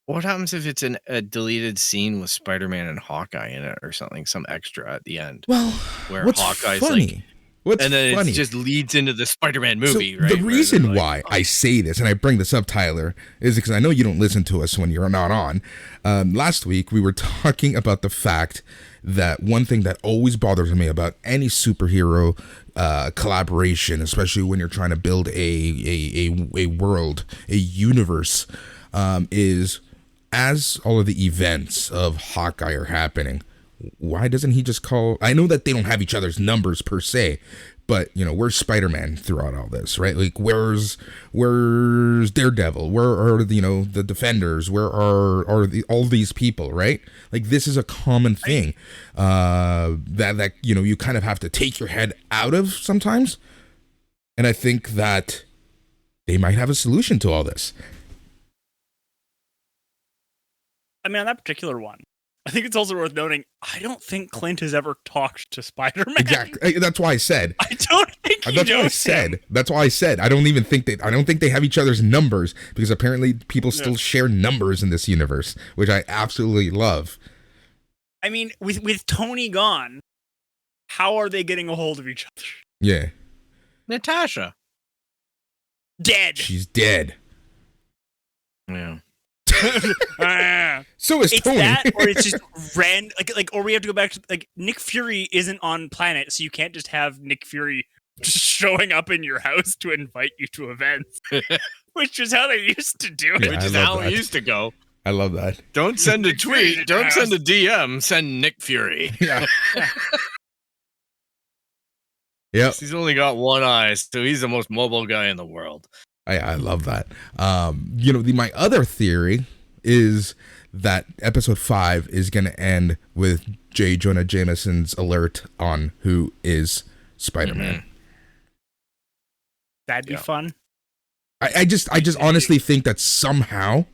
What happens if it's a deleted scene with Spider-Man and Hawkeye in it or something, some extra at the end? Well, where what's Hawkeye's funny? And then it just leads into the Spider-Man movie, so right? The reason why I say this, and I bring this up, Tyler, is because I know you don't listen to us when you're not on. Last week, we were talking about the fact that one thing that always bothers me about any superhero collaboration, especially when you're trying to build a world, a universe, is as all of the events of Hawkeye are happening, why doesn't he just call? I know that they don't have each other's numbers per se, but where's Spider-Man throughout all this, right? Like, where's Daredevil? Where are the Defenders? Where are all these people, right? Like, this is a common thing that you kind of have to take your head out of sometimes, and I think that they might have a solution to all this. I mean, on that particular one, I think it's also worth noting, I don't think Clint has ever talked to Spider-Man. Exactly. That's why I said. I don't think he knows him. That's why I said. I don't think they have each other's numbers, because apparently people still share numbers in this universe, which I absolutely love. I mean, with Tony gone, how are they getting a hold of each other? Yeah. Natasha. Dead. She's dead. Yeah. So is it's Tony. That, or it's just or we have to go back to Nick Fury isn't on planet, so you can't just have Nick Fury just showing up in your house to invite you to events, which is how they used to do it. Yeah, which is how it used to go. I love that. Don't send a tweet. Don't send a DM. Send Nick Fury. Yeah. Yep. He's only got one eye, so he's the most mobile guy in the world. I love that. My other theory is that episode 5 is going to end with J. Jonah Jameson's alert on who is Spider-Man. Mm-hmm. That'd be fun. I just honestly think that somehow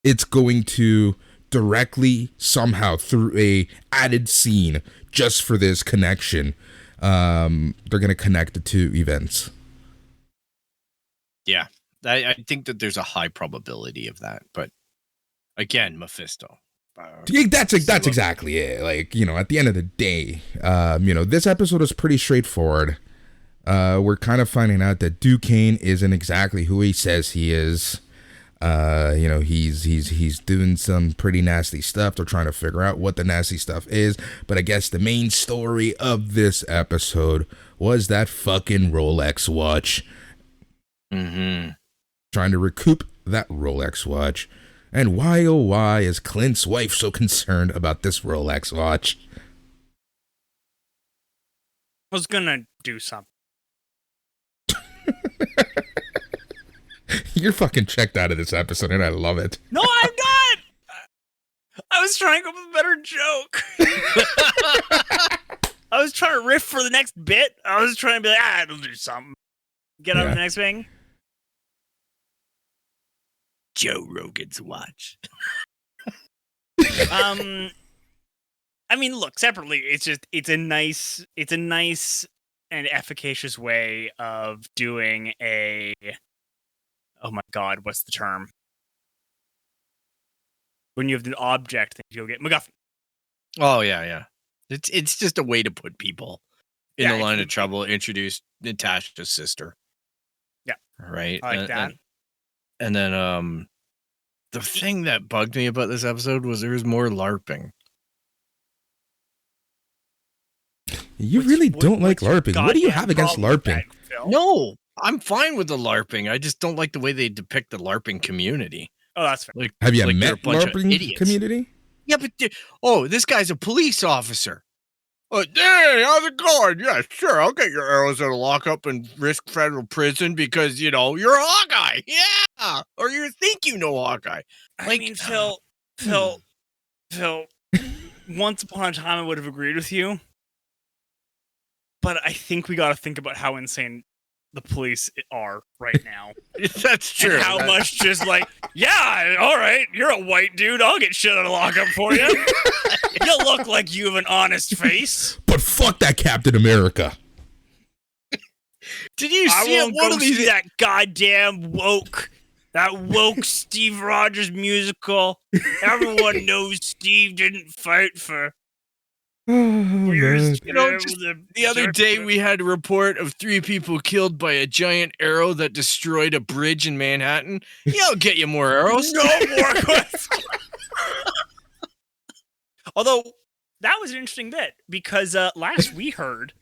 it's going to directly, somehow, through a added scene just for this connection, they're going to connect the two events. Yeah, I think that there's a high probability of that, but again, Mephisto. That's exactly it. Like, at the end of the day, this episode is pretty straightforward. we're kind of finding out that Duquesne isn't exactly who he says he is. He's doing some pretty nasty stuff. They're trying to figure out what the nasty stuff is. But I guess the main story of this episode was that fucking Rolex watch. Mm-hmm. Trying to recoup that Rolex watch. And why, oh why, is Clint's wife so concerned about this Rolex watch? I was gonna do something. You're fucking checked out of this episode, and I love it. No, I'm not! I was trying to come up with a better joke. I was trying to riff for the next bit. I was trying to be like, it'll do something. Get on to the next thing. Joe Rogan's watch. I mean, look, separately, it's a nice and efficacious way of doing a, oh my god, what's the term? When you have the object that you'll get MacGuffin. Oh yeah. It's just a way to put people in the line of trouble. Introduce Natasha's sister. Yeah. Right. I like that. And then the thing that bugged me about this episode was there was more LARPing. You really don't like LARPing. What do you have against LARPing? No, I'm fine with the LARPing. I just don't like the way they depict the LARPing community. Oh, that's fair. Like, have you like met LARPing community? Yeah, but this guy's a police officer. Oh, hey, how's it going? Yeah, sure. I'll get your arrows out of lockup and risk federal prison because, you're a Hawkeye. Yeah. Or you think you know Hawkeye. I mean, Phil, once upon a time I would have agreed with you. But I think we got to think about how insane the police are right now. That's true. And how much just like, yeah, all right, you're a white dude. I'll get shit out of lockup for you. You look like you have an honest face. But fuck that Captain America. Did you see one of these? That goddamn that woke Steve Rogers musical. Everyone knows Steve didn't fight for. The other day we had a report of 3 people killed by a giant arrow that destroyed a bridge in Manhattan. Yeah, I'll get you more arrows. No more questions. Although that was an interesting bit because last we heard,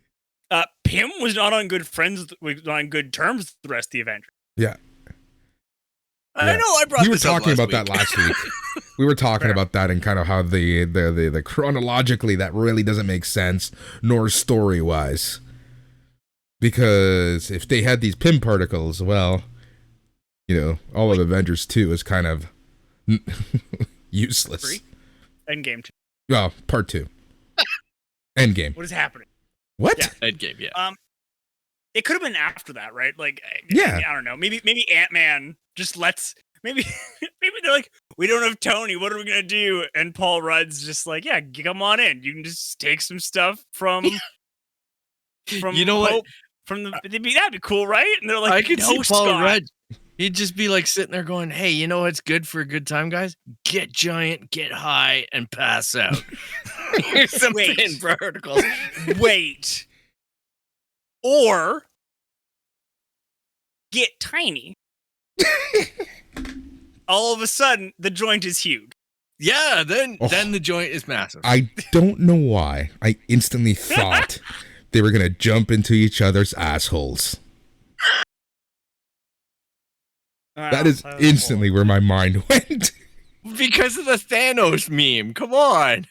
Pym was not on good terms with the rest of the Avengers. Yeah. I know. I brought. We were talking about that last week. We were talking about that and kind of how the chronologically that really doesn't make sense, nor story wise. Because if they had these Pym particles, well, all of Avengers 2 is kind of useless. Endgame 2. Well, part 2. Endgame. What is happening? What? Yeah. Endgame. Yeah. It could have been after that, right? Like, yeah. I don't know. Maybe Ant-Man just maybe they're like, we don't have Tony. What are we gonna do? And Paul Rudd's just like, yeah, come on in. You can just take some stuff from what? That'd be cool, right? And they're like, I could see Paul Rudd. He'd just be like sitting there going, hey, you know what's good for a good time, guys? Get giant, get high, and pass out. Here's some Pym particles. Wait. Or get tiny. All of a sudden, the joint is huge. Yeah, then the joint is massive. I don't know why. I instantly thought they were going to jump into each other's assholes. That is instantly where my mind went. Because of the Thanos meme. Come on.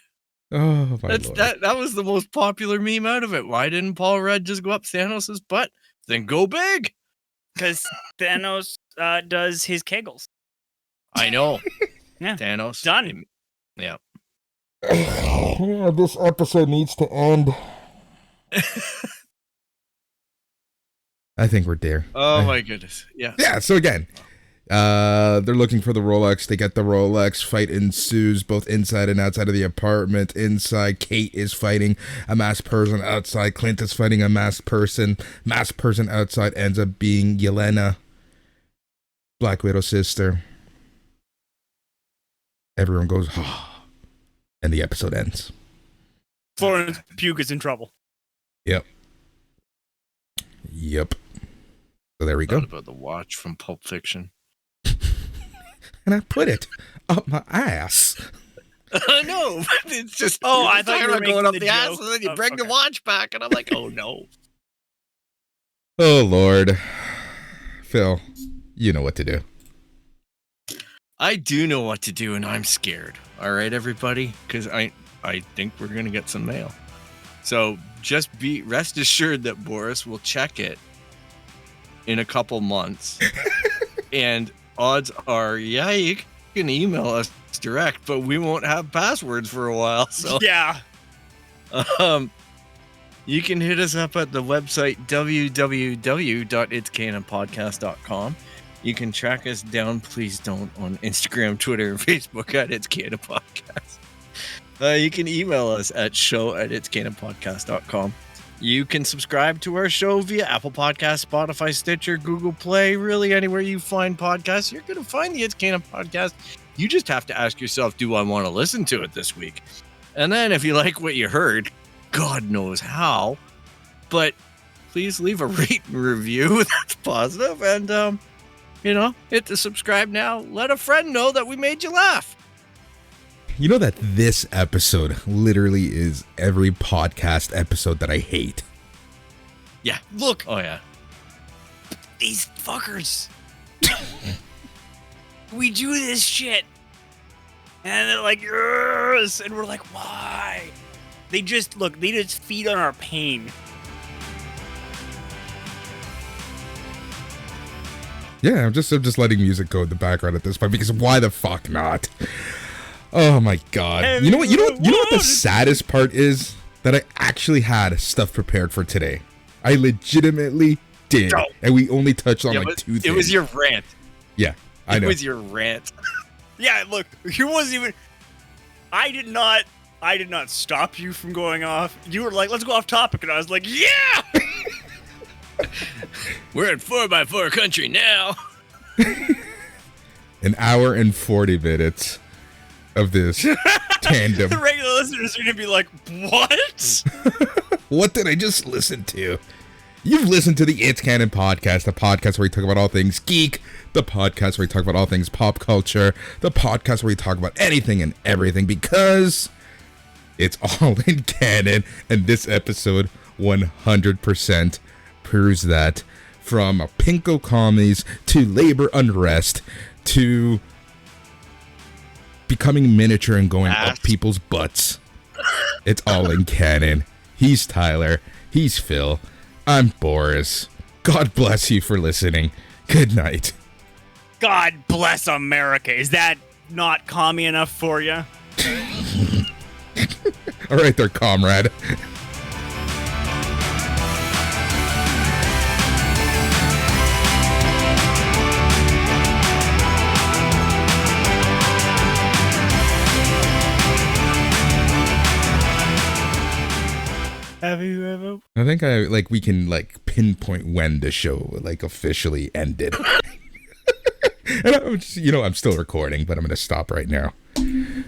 Oh, my Lord. That was the most popular meme out of it. Why didn't Paul Rudd just go up Thanos' butt? Then go big. Because Thanos does his kegels. I know. Yeah. Thanos. Done. Yeah. This episode needs to end. I think we're there. Oh, my goodness. Yeah. Yeah, so again, they're looking for the Rolex. They get the Rolex. Fight ensues both inside and outside of the apartment. Inside, Kate is fighting a masked person. Outside, Clint is fighting a masked person. Masked person outside ends up being Yelena, Black Widow's sister. Everyone goes, and the episode ends. Florence Pugh is in trouble. Yep. Yep. So there we go. Thought about the watch from Pulp Fiction. And I put it up my ass. No, it's just. Oh, I thought you were going up making the the ass, joke. and then you Oh, bring the okay. watch back, and I'm like, oh no. Oh, Lord. Phil, you know what to do. I do know what to do, and I'm scared. All right, everybody, because I think we're gonna get some mail. So just rest assured that Boris will check it in a couple months, and odds are, yeah, you can email us direct, but we won't have passwords for a while. So Yeah. You can hit us up at the website www.itscanonpodcast.com. You can track us down, please don't, on Instagram, Twitter, and Facebook at It's Canon Podcast. You can email us at show@itscanonpodcast.com. You can subscribe to our show via Apple Podcasts, Spotify, Stitcher, Google Play, really anywhere you find podcasts. You're going to find the It's Canon Podcast. You just have to ask yourself, do I want to listen to it this week? And then if you like what you heard, God knows how, but please leave a rate and review. That's positive. And, hit the subscribe now. Let a friend know that we made you laugh. You know that this episode literally is every podcast episode that I hate. Yeah. Look. Oh, yeah. These fuckers. We do this shit. And they're like, yes. And we're like, why? They just feed on our pain. Yeah, I'm just letting music go in the background at this point because why the fuck not? Oh my god. You know what the saddest part is? That I actually had stuff prepared for today. I legitimately did. Oh. And we only touched on two things. It was your rant. Yeah, I know. It was your rant. Yeah, look, he wasn't even. I did not stop you from going off. You were like, let's go off topic. And I was like, yeah! We're in 4x4 country now. An hour and 40 minutes of this tandem. The regular listeners are going to be like, what? What did I just listen to? You've listened to the It's Canon Podcast, the podcast where we talk about all things geek, the podcast where we talk about all things pop culture, the podcast where we talk about anything and everything because it's all in canon, and this episode 100% proves that. From pinko commies to labor unrest to becoming miniature and going up people's butts. It's all in canon. He's Tyler. He's Phil. I'm Boris. God bless you for listening. Good night. God bless America. Is that not commie enough for you? All right there, comrade. Have you ever? I think we can pinpoint when the show officially ended. And I'm still recording, but I'm going to stop right now.